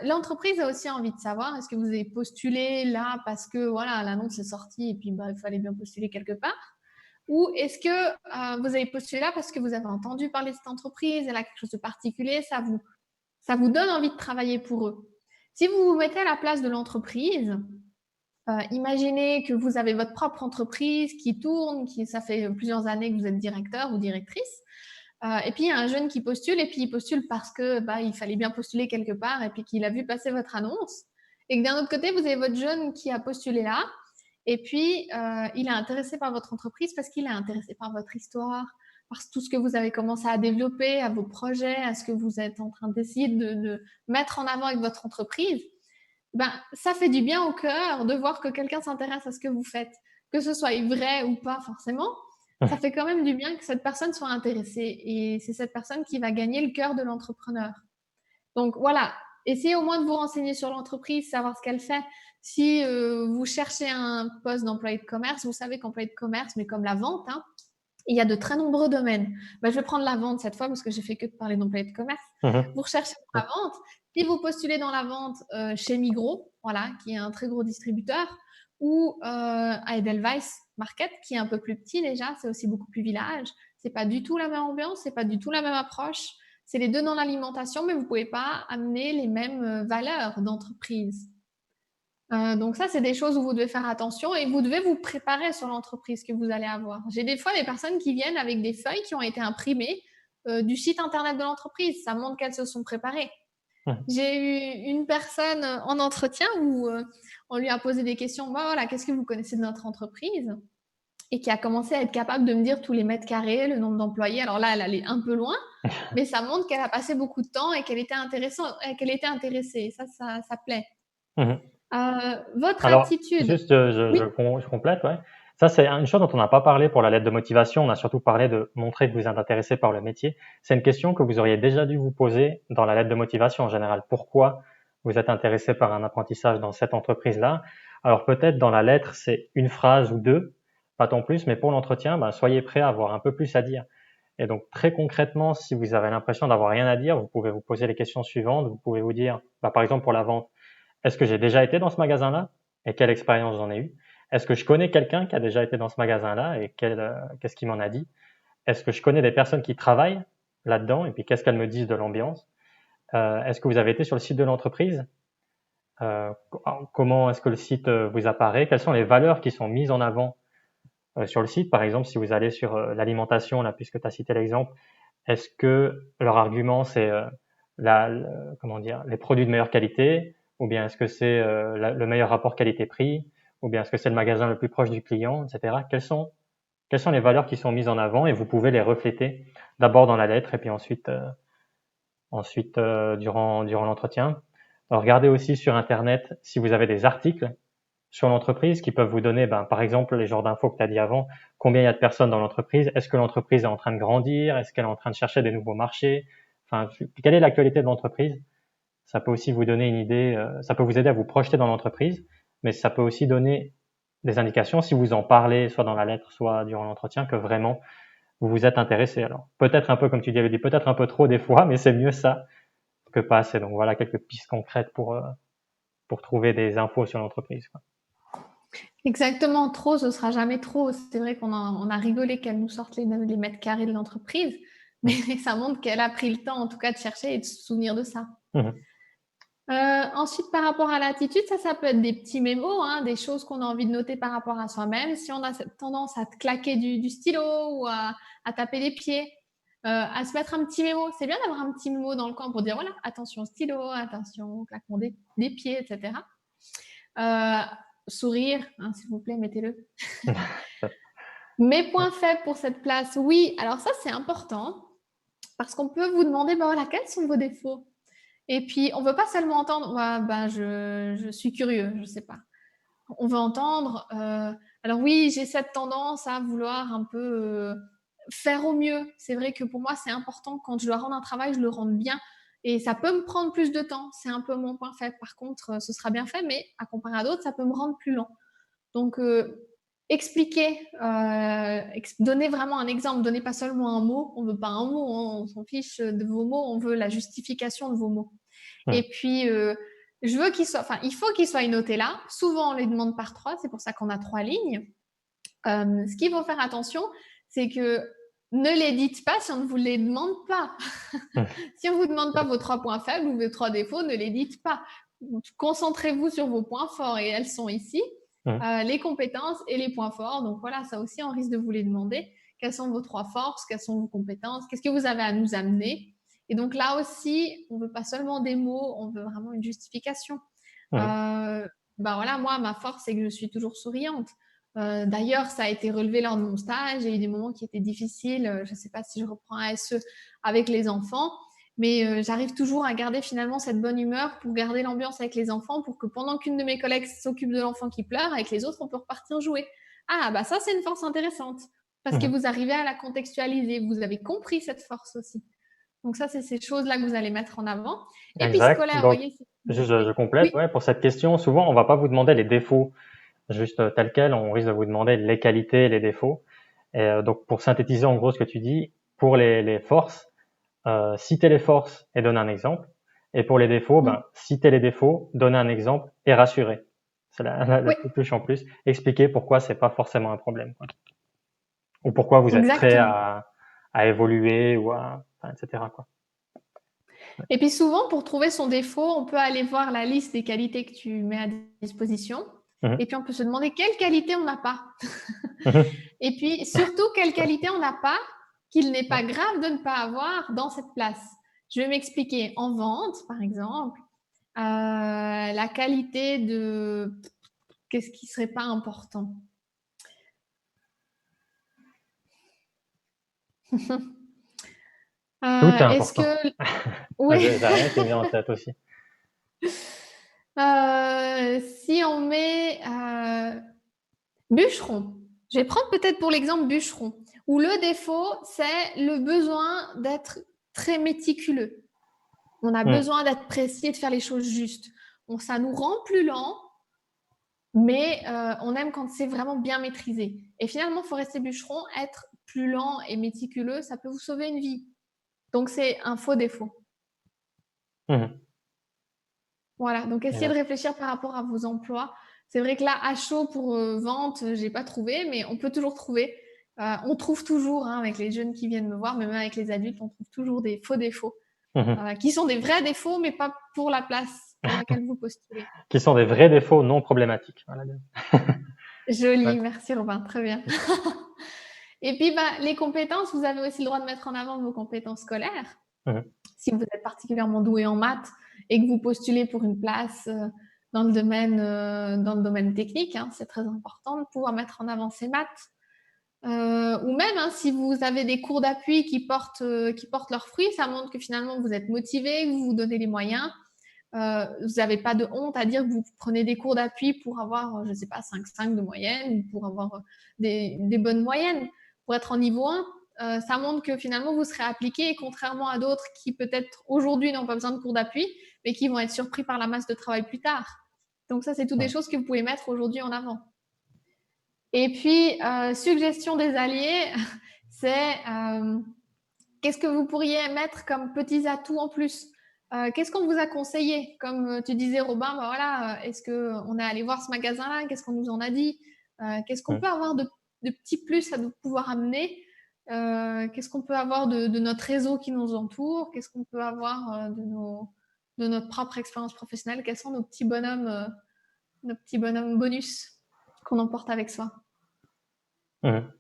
l'entreprise a aussi envie de savoir, est-ce que vous avez postulé là parce que voilà, l'annonce est sortie et puis il fallait bien postuler quelque part? Ou est-ce que vous avez postulé là parce que vous avez entendu parler de cette entreprise, elle a quelque chose de particulier, ça vous donne envie de travailler pour eux. Si vous vous mettez à la place de l'entreprise, imaginez que vous avez votre propre entreprise qui tourne, ça fait plusieurs années que vous êtes directeur ou directrice, et puis il y a un jeune qui postule, et puis il postule parce que il fallait bien postuler quelque part, et puis qu'il a vu passer votre annonce, et que d'un autre côté, vous avez votre jeune qui a postulé là, et puis il est intéressé par votre entreprise parce qu'il est intéressé par votre histoire, par tout ce que vous avez commencé à développer, à vos projets, à ce que vous êtes en train d'essayer de mettre en avant avec votre entreprise. Ça fait du bien au cœur de voir que quelqu'un s'intéresse à ce que vous faites, que ce soit vrai ou pas forcément. Ça fait quand même du bien que cette personne soit intéressée, et c'est cette personne qui va gagner le cœur de l'entrepreneur. Donc voilà, essayez au moins de vous renseigner sur l'entreprise, savoir ce qu'elle fait. Si vous cherchez un poste d'employé de commerce, vous savez qu'employé de commerce, mais comme la vente, hein, il y a de très nombreux domaines. Je vais prendre la vente cette fois parce que j'ai fait que de parler d'employé de commerce. Vous recherchez la vente. Si vous postulez dans la vente chez Migros, voilà, qui est un très gros distributeur, ou à Edelweiss Market, qui est un peu plus petit déjà, c'est aussi beaucoup plus village. C'est pas du tout la même ambiance, c'est pas du tout la même approche. C'est les deux dans l'alimentation, mais vous pouvez pas amener les mêmes valeurs d'entreprise. Donc ça, c'est des choses où vous devez faire attention, et vous devez vous préparer sur l'entreprise que vous allez avoir. J'ai des fois des personnes qui viennent avec des feuilles qui ont été imprimées du site internet de l'entreprise. Ça montre qu'elles se sont préparées. J'ai eu une personne en entretien où on lui a posé des questions. Voilà, qu'est-ce que vous connaissez de notre entreprise? Et qui a commencé à être capable de me dire tous les mètres carrés, le nombre d'employés. Alors là, elle allait un peu loin, mais ça montre qu'elle a passé beaucoup de temps et qu'elle était intéressée. Ça plaît. Votre Alors, attitude. juste, Oui. je complète, ouais. Ça, c'est une chose dont on n'a pas parlé pour la lettre de motivation. On a surtout parlé de montrer que vous êtes intéressé par le métier. C'est une question que vous auriez déjà dû vous poser dans la lettre de motivation en général. Pourquoi vous êtes intéressé par un apprentissage dans cette entreprise-là? Alors peut-être dans la lettre, c'est une phrase ou deux, pas tant plus, mais pour l'entretien, soyez prêt à avoir un peu plus à dire. Et donc très concrètement, si vous avez l'impression d'avoir rien à dire, vous pouvez vous poser les questions suivantes. Vous pouvez vous dire, par exemple pour la vente, est-ce que j'ai déjà été dans ce magasin-là et quelle expérience j'en ai eue? Est-ce que je connais quelqu'un qui a déjà été dans ce magasin-là et qu'est-ce qu'il m'en a dit? Est-ce que je connais des personnes qui travaillent là-dedans et puis qu'est-ce qu'elles me disent de l'ambiance? Est-ce que vous avez été sur le site de l'entreprise? Comment est-ce que le site vous apparaît? Quelles sont les valeurs qui sont mises en avant sur le site? Par exemple, si vous allez sur l'alimentation, là, puisque tu as cité l'exemple, est-ce que leur argument c'est comment dire, les produits de meilleure qualité, ou bien est-ce que c'est le meilleur rapport qualité-prix, ou bien est-ce que c'est le magasin le plus proche du client, etc. Quelles sont les valeurs qui sont mises en avant, et vous pouvez les refléter d'abord dans la lettre et puis ensuite durant l'entretien. Alors, regardez aussi sur Internet si vous avez des articles sur l'entreprise qui peuvent vous donner, par exemple, les genres d'infos que tu as dit avant, combien il y a de personnes dans l'entreprise, est-ce que l'entreprise est en train de grandir, est-ce qu'elle est en train de chercher des nouveaux marchés, enfin, quelle est l'actualité de l'entreprise? Ça peut aussi vous donner une idée, ça peut vous aider à vous projeter dans l'entreprise, mais ça peut aussi donner des indications si vous en parlez, soit dans la lettre, soit durant l'entretien, que vraiment vous vous êtes intéressé. Alors, peut-être un peu, comme tu avais dit, peut-être un peu trop des fois, mais c'est mieux ça que pas assez. Donc voilà quelques pistes concrètes pour trouver des infos sur l'entreprise, quoi. Exactement, trop, ce sera jamais trop. C'est vrai on a rigolé qu'elle nous sorte les mètres carrés de l'entreprise, mais ça montre qu'elle a pris le temps, en tout cas, de chercher et de se souvenir de ça. Ensuite, par rapport à l'attitude, ça peut être des petits mémos, hein, des choses qu'on a envie de noter par rapport à soi-même. Si on a cette tendance à claquer du stylo ou à taper des pieds, à se mettre un petit mémo. C'est bien d'avoir un petit mémo dans le coin pour dire, voilà, attention stylo, attention claquement des pieds, etc. Sourire, hein, s'il vous plaît, mettez-le. Mes points faibles pour cette place, oui. Alors ça, c'est important parce qu'on peut vous demander, voilà, quels sont vos défauts? Et puis, on veut pas seulement entendre, je suis curieux, je sais pas. On veut entendre, alors oui, j'ai cette tendance à vouloir un peu faire au mieux. C'est vrai que pour moi, c'est important quand je dois rendre un travail, je le rende bien. Et ça peut me prendre plus de temps. C'est un peu mon point faible. Par contre, ce sera bien fait, mais à comparer à d'autres, ça peut me rendre plus lent. Donc, expliquer, donner vraiment un exemple, donnez pas seulement un mot. On veut pas un mot, hein, on s'en fiche de vos mots, on veut la justification de vos mots. Et puis, je veux il faut qu'il soit noté là. Souvent, on les demande par 3, c'est pour ça qu'on a 3 lignes. Ce qu'il faut faire attention, c'est que ne les dites pas si on ne vous les demande pas. Si on ne vous demande pas vos 3 points faibles ou vos 3 défauts, ne les dites pas. Concentrez-vous sur vos points forts et elles sont ici, les compétences et les points forts. Donc voilà, ça aussi, on risque de vous les demander. Quelles sont vos 3 forces? Quelles sont vos compétences? Qu'est-ce que vous avez à nous amener? Et donc là aussi, on veut pas seulement des mots, on veut vraiment une justification. Voilà, moi, ma force, c'est que je suis toujours souriante. D'ailleurs, ça a été relevé lors de mon stage. Il y a eu des moments qui étaient difficiles. Je ne sais pas si je reprends un SE avec les enfants, mais j'arrive toujours à garder finalement cette bonne humeur pour garder l'ambiance avec les enfants, pour que pendant qu'une de mes collègues s'occupe de l'enfant qui pleure, avec les autres, on peut repartir jouer. Ah, bah ça, c'est une force intéressante, parce que vous arrivez à la contextualiser. Vous avez compris cette force aussi. Donc ça, c'est ces choses-là que vous allez mettre en avant. Et puis Exact. scolaire, vous Donc, voyez. je complète, Oui. ouais, pour cette question, souvent, on va pas vous demander les défauts juste tel quel, on risque de vous demander les qualités et les défauts. Et donc, pour synthétiser en gros ce que tu dis, pour les forces, citer les forces et donner un exemple. Et pour les défauts, citer les défauts, donner un exemple et rassurer. C'est la Oui, petite touche en plus. Expliquer pourquoi c'est pas forcément un problème, quoi. Ou pourquoi vous êtes prêt exactement. à évoluer ou enfin, etc., quoi. Et puis souvent, pour trouver son défaut, on peut aller voir la liste des qualités que tu mets à disposition. Mhm. Et puis on peut se demander quelle qualité on n'a pas. Mhm. Et puis surtout, quelle Ouais. qualité on n'a pas qu'il n'est pas Ouais. grave de ne pas avoir dans cette place. Je vais m'expliquer. En vente, par exemple, la qualité de... Qu'est-ce qui serait pas important? Tout est Est-ce important. que... Oui. J'ai rien qui me vient en tête aussi. Si on met bûcheron, je vais prendre peut-être pour l'exemple bûcheron, où le défaut, c'est le besoin d'être très méticuleux. On a Mhm. besoin d'être précis et de faire les choses justes. Ça nous rend plus lent, mais on aime quand c'est vraiment bien maîtrisé. Et finalement, forestier bûcheron, être plus lent et méticuleux, ça peut vous sauver une vie. Donc, c'est un faux défaut. Mhm. Voilà, donc essayez de Exact. réfléchir par rapport à vos emplois. C'est vrai que là, à chaud pour vente, j'ai pas trouvé, mais on peut toujours trouver. On trouve toujours, hein, avec les jeunes qui viennent me voir, mais même avec les adultes, on trouve toujours des faux défauts, Mhm. qui sont des vrais défauts, mais pas pour la place pour laquelle vous postulez. Qui sont des vrais défauts non problématiques. Voilà. Ouais. Joli, merci Robin, très bien. Et puis, les compétences, vous avez aussi le droit de mettre en avant vos compétences scolaires. Mhm. Si vous êtes particulièrement doué en maths et que vous postulez pour une place dans le domaine technique, hein, c'est très important de pouvoir mettre en avant ces maths. Ou même si vous avez des cours d'appui qui portent leurs fruits, ça montre que finalement vous êtes motivé, que vous vous donnez les moyens. Vous n'avez pas de honte à dire que vous prenez des cours d'appui pour avoir, je ne sais pas, 5,5 de moyenne ou pour avoir des bonnes moyennes, pour être en niveau 1. Ça montre que finalement vous serez appliqué, contrairement à d'autres qui peut-être aujourd'hui n'ont pas besoin de cours d'appui, mais qui vont être surpris par la masse de travail plus tard. Donc ça, c'est toutes des Mhm. choses que vous pouvez mettre aujourd'hui en avant. Et puis, suggestion des alliés, c'est qu'est-ce que vous pourriez mettre comme petits atouts en plus? Qu'est-ce qu'on vous a conseillé? Comme tu disais, Robin, voilà, est-ce qu'on est allé voir ce magasin-là? Qu'est-ce qu'on nous en a dit? Qu'est-ce qu'on peut Mhm. avoir de petits plus à nous pouvoir amener? Qu'est-ce qu'on peut avoir de notre réseau qui nous entoure? Qu'est-ce qu'on peut avoir de notre propre expérience professionnelle? Quels sont nos petits bonhommes bonus qu'on emporte avec soi? Mhm.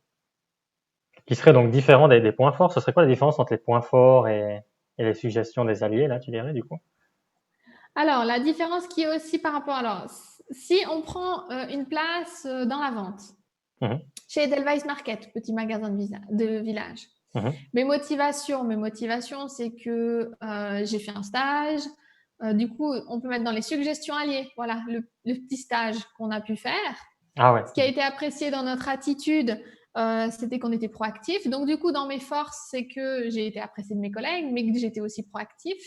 Qui serait donc différent des points forts. Ce serait quoi la différence entre les points forts et les suggestions des alliés, là, tu dirais, du coup? Alors, la différence qui est aussi par rapport... Alors, si on prend une place dans la vente, Mhm. chez Edelweiss Market, petit magasin de village, Mhm. mes motivations, c'est que j'ai fait un stage. Du coup, on peut mettre dans les suggestions alliées, voilà, le petit stage qu'on a pu faire. Ah ouais. Ce qui a été apprécié dans notre attitude, c'était qu'on était proactif. Donc, du coup, dans mes forces, c'est que j'ai été appréciée de mes collègues, mais que j'étais aussi proactif.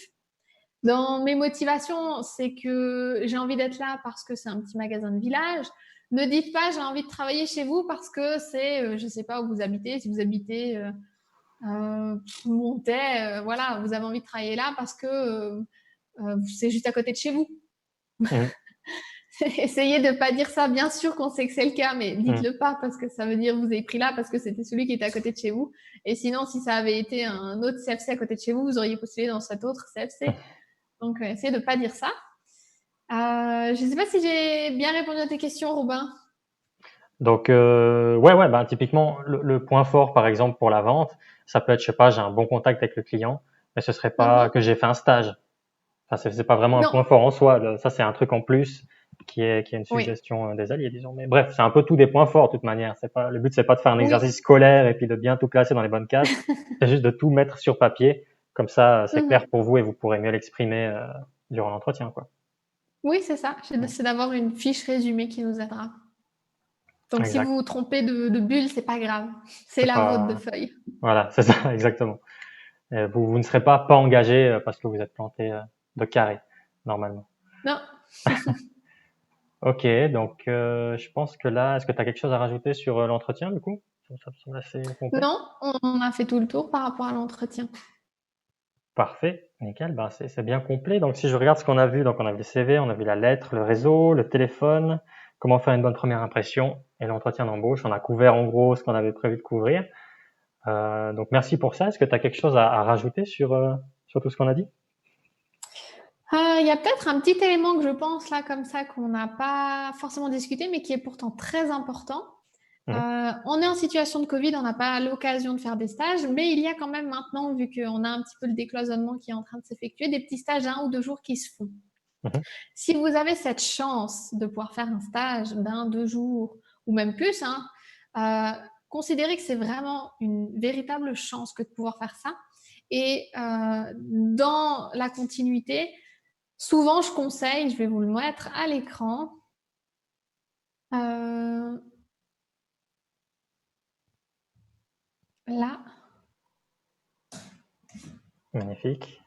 Dans mes motivations, c'est que j'ai envie d'être là parce que c'est un petit magasin de village. Ne dites pas j'ai envie de travailler chez vous parce que c'est, je ne sais pas où vous habitez. Si vous habitez Montaix, voilà, vous avez envie de travailler là parce que c'est juste à côté de chez vous. Mhm. Essayez de pas dire ça. Bien sûr qu'on sait que c'est le cas, mais Hmm. dites-le pas parce que ça veut dire que vous avez pris là parce que c'était celui qui était à côté de chez vous. Et sinon, si ça avait été un autre CFC à côté de chez vous, vous auriez postulé dans cet autre CFC. Donc, essayez de pas dire ça. Je sais pas si j'ai bien répondu à tes questions, Robin. Donc, ouais, bah, typiquement, le point fort, par exemple, pour la vente, ça peut être, je sais pas, j'ai un bon contact avec le client, mais ce serait pas Mhm. que j'ai fait un stage. Enfin, c'est pas vraiment un Non, point fort en soi. Ça, c'est un truc en plus qui est une oui, suggestion des alliés, disons. Mais bref, c'est un peu tout des points forts, de toute manière. C'est pas, le but, c'est pas de faire un oui. exercice scolaire et puis de bien tout classer dans les bonnes cases. C'est juste de tout mettre sur papier. Comme ça, c'est clair Mhm. pour vous et vous pourrez mieux l'exprimer, durant l'entretien, quoi. Oui, c'est ça. Mm. C'est d'avoir une fiche résumée qui nous aidera. Donc, si Exact. vous vous trompez de bulle, c'est pas grave. C'est C'est la vôtre de pas, feuille. voilà, c'est ça, exactement. Vous ne serez pas engagé parce que vous êtes planté de carré, normalement. Non, Ok, donc je pense que là, est-ce que tu as quelque chose à rajouter sur l'entretien, du coup? Ça me semble assez complet. non, on a fait tout le tour par rapport à l'entretien. Parfait, nickel, ben c'est bien complet. Donc si je regarde ce qu'on a vu, donc on a vu le CV, on a vu la lettre, le réseau, le téléphone, comment faire une bonne première impression et l'entretien d'embauche. On a couvert en gros ce qu'on avait prévu de couvrir. Donc merci pour ça. Est-ce que tu as quelque chose à rajouter sur tout ce qu'on a dit? Il y a peut-être un petit élément que je pense là comme ça qu'on n'a pas forcément discuté, mais qui est pourtant très important. Mhm, On est en situation de Covid, on n'a pas l'occasion de faire des stages, mais il y a quand même maintenant, vu qu'on a un petit peu le décloisonnement qui est en train de s'effectuer, des petits stages d'un ou deux jours qui se font. mhm, Si vous avez cette chance de pouvoir faire un stage d'un, deux jours, ou même plus, hein, considérez que c'est vraiment une véritable chance que de pouvoir faire ça. Et dans la continuité, souvent je conseille, je vais vous le mettre à l'écran, euh, là, magnifique.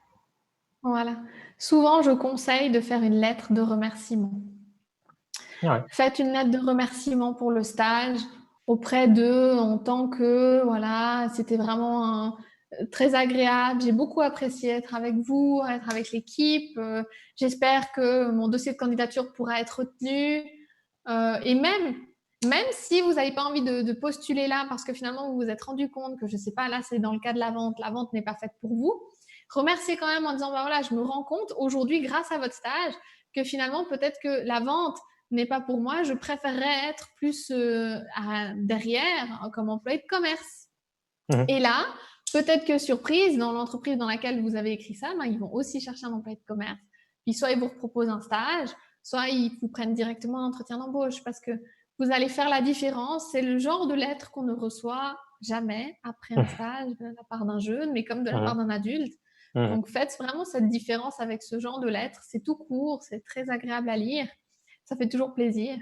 voilà. Souvent je conseille de faire une lettre de remerciement. Ouais. Faites une lettre de remerciement pour le stage auprès d'eux en tant que, voilà, c'était vraiment très agréable. J'ai beaucoup apprécié être avec vous, être avec l'équipe. J'espère que mon dossier de candidature pourra être retenu. Et même si vous n'avez pas envie de postuler là parce que finalement vous vous êtes rendu compte que, je ne sais pas, là c'est dans le cas de la vente n'est pas faite pour vous, remerciez quand même en disant, bah voilà, je me rends compte aujourd'hui grâce à votre stage que finalement peut-être que la vente n'est pas pour moi, je préférerais être plus derrière comme employé de commerce. Mhm, Et là, peut-être que surprise, dans l'entreprise dans laquelle vous avez écrit ça, ben, ils vont aussi chercher un employé de commerce. Puis soit ils vous proposent un stage, soit ils vous prennent directement un entretien d'embauche parce que vous allez faire la différence. C'est le genre de lettre qu'on ne reçoit jamais après un stage de la part d'un jeune, mais comme de la part mhm, d'un adulte. mhm. Donc faites vraiment cette différence avec ce genre de lettres. C'est tout court, c'est très agréable à lire. Ça fait toujours plaisir.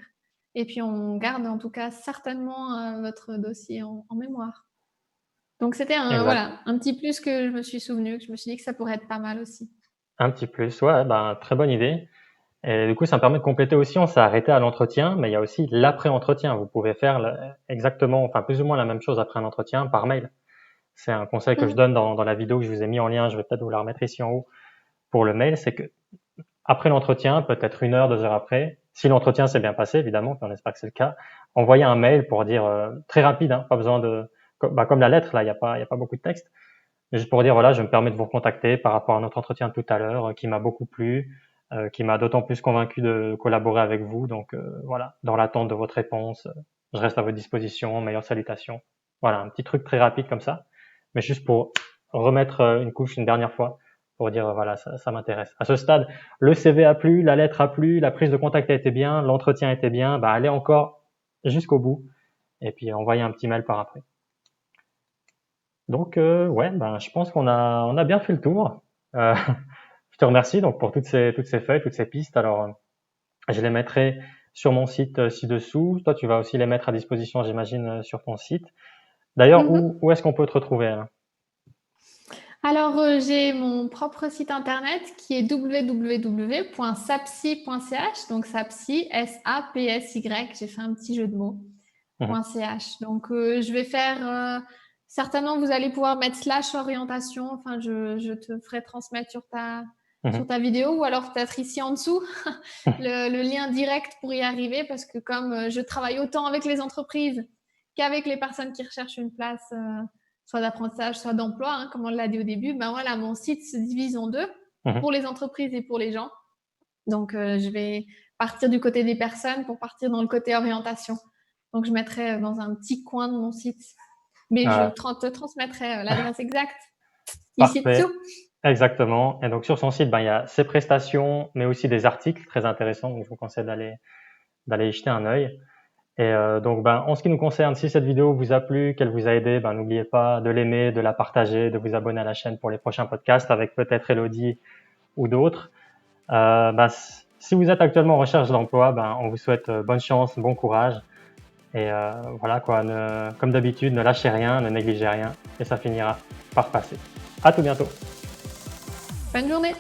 Et puis on garde en tout cas certainement votre dossier en mémoire. Donc c'était un, Exact. voilà, un petit plus que je me suis souvenu, que je me suis dit que ça pourrait être pas mal aussi. Un petit plus, ouais, ben très bonne idée. Et du coup, ça me permet de compléter aussi, on s'est arrêté à l'entretien, mais il y a aussi l'après-entretien. Vous pouvez faire exactement, enfin plus ou moins la même chose après un entretien par mail. C'est un conseil que je donne Mmh. dans la vidéo que je vous ai mis en lien, je vais peut-être vous la remettre ici en haut pour le mail, c'est que après l'entretien, peut-être une heure, 2 heures après, si l'entretien s'est bien passé, évidemment, puis on espère que c'est le cas, envoyez un mail pour dire, très rapide, hein, pas besoin de, comme la lettre, là, il y a pas beaucoup de texte, mais juste pour dire, voilà, je me permets de vous recontacter par rapport à notre entretien de tout à l'heure, qui m'a beaucoup plu, qui m'a d'autant plus convaincu de collaborer avec vous. Donc voilà, dans l'attente de votre réponse, je reste à votre disposition. Meilleures salutations. Voilà, un petit truc très rapide comme ça, mais juste pour remettre une couche une dernière fois pour dire voilà, ça m'intéresse. À ce stade, le CV a plu, la lettre a plu, la prise de contact a été bien, l'entretien a été bien. Bah allez encore jusqu'au bout et puis envoyez un petit mail par après. Donc ouais, ben je pense qu'on a bien fait le tour. Euh, je te remercie donc pour toutes ces feuilles, toutes ces pistes. Alors je les mettrai sur mon site ci-dessous. Toi, tu vas aussi les mettre à disposition, j'imagine, sur ton site. D'ailleurs, où, Mmh. où est-ce qu'on peut te retrouver, hein? Alors, j'ai mon propre site internet qui est www.sapsy.ch, donc Sapsy, S-A-P-S-Y, j'ai fait un petit jeu de mots, Mhm. .ch. Donc, je vais faire, certainement, vous allez pouvoir mettre slash orientation, enfin, je te ferai transmettre sur ta Mhm. sur ta vidéo, ou alors peut-être ici en dessous, le lien direct pour y arriver, parce que comme je travaille autant avec les entreprises qu'avec les personnes qui recherchent une place, soit d'apprentissage, soit d'emploi, hein, comme on l'a dit au début, ben voilà, mon site se divise en deux, Mhm. pour les entreprises et pour les gens. Donc, je vais partir du côté des personnes pour partir dans le côté orientation. Donc, je mettrai dans un petit coin de mon site. Mais je Euh, te transmettrai l'adresse exacte ici Parfait, dessous. exactement. Et donc sur son site, ben, il y a ses prestations, mais aussi des articles très intéressants. Donc je vous conseille d'aller y jeter un œil. Et donc, ben, en ce qui nous concerne, si cette vidéo vous a plu, qu'elle vous a aidé, ben, n'oubliez pas de l'aimer, de la partager, de vous abonner à la chaîne pour les prochains podcasts avec peut-être Elodie ou d'autres. Ben, si vous êtes actuellement en recherche d'emploi, ben, on vous souhaite bonne chance, bon courage. Et voilà quoi, comme d'habitude, ne lâchez rien, ne négligez rien, et ça finira par passer. À tout bientôt. Bonne journée!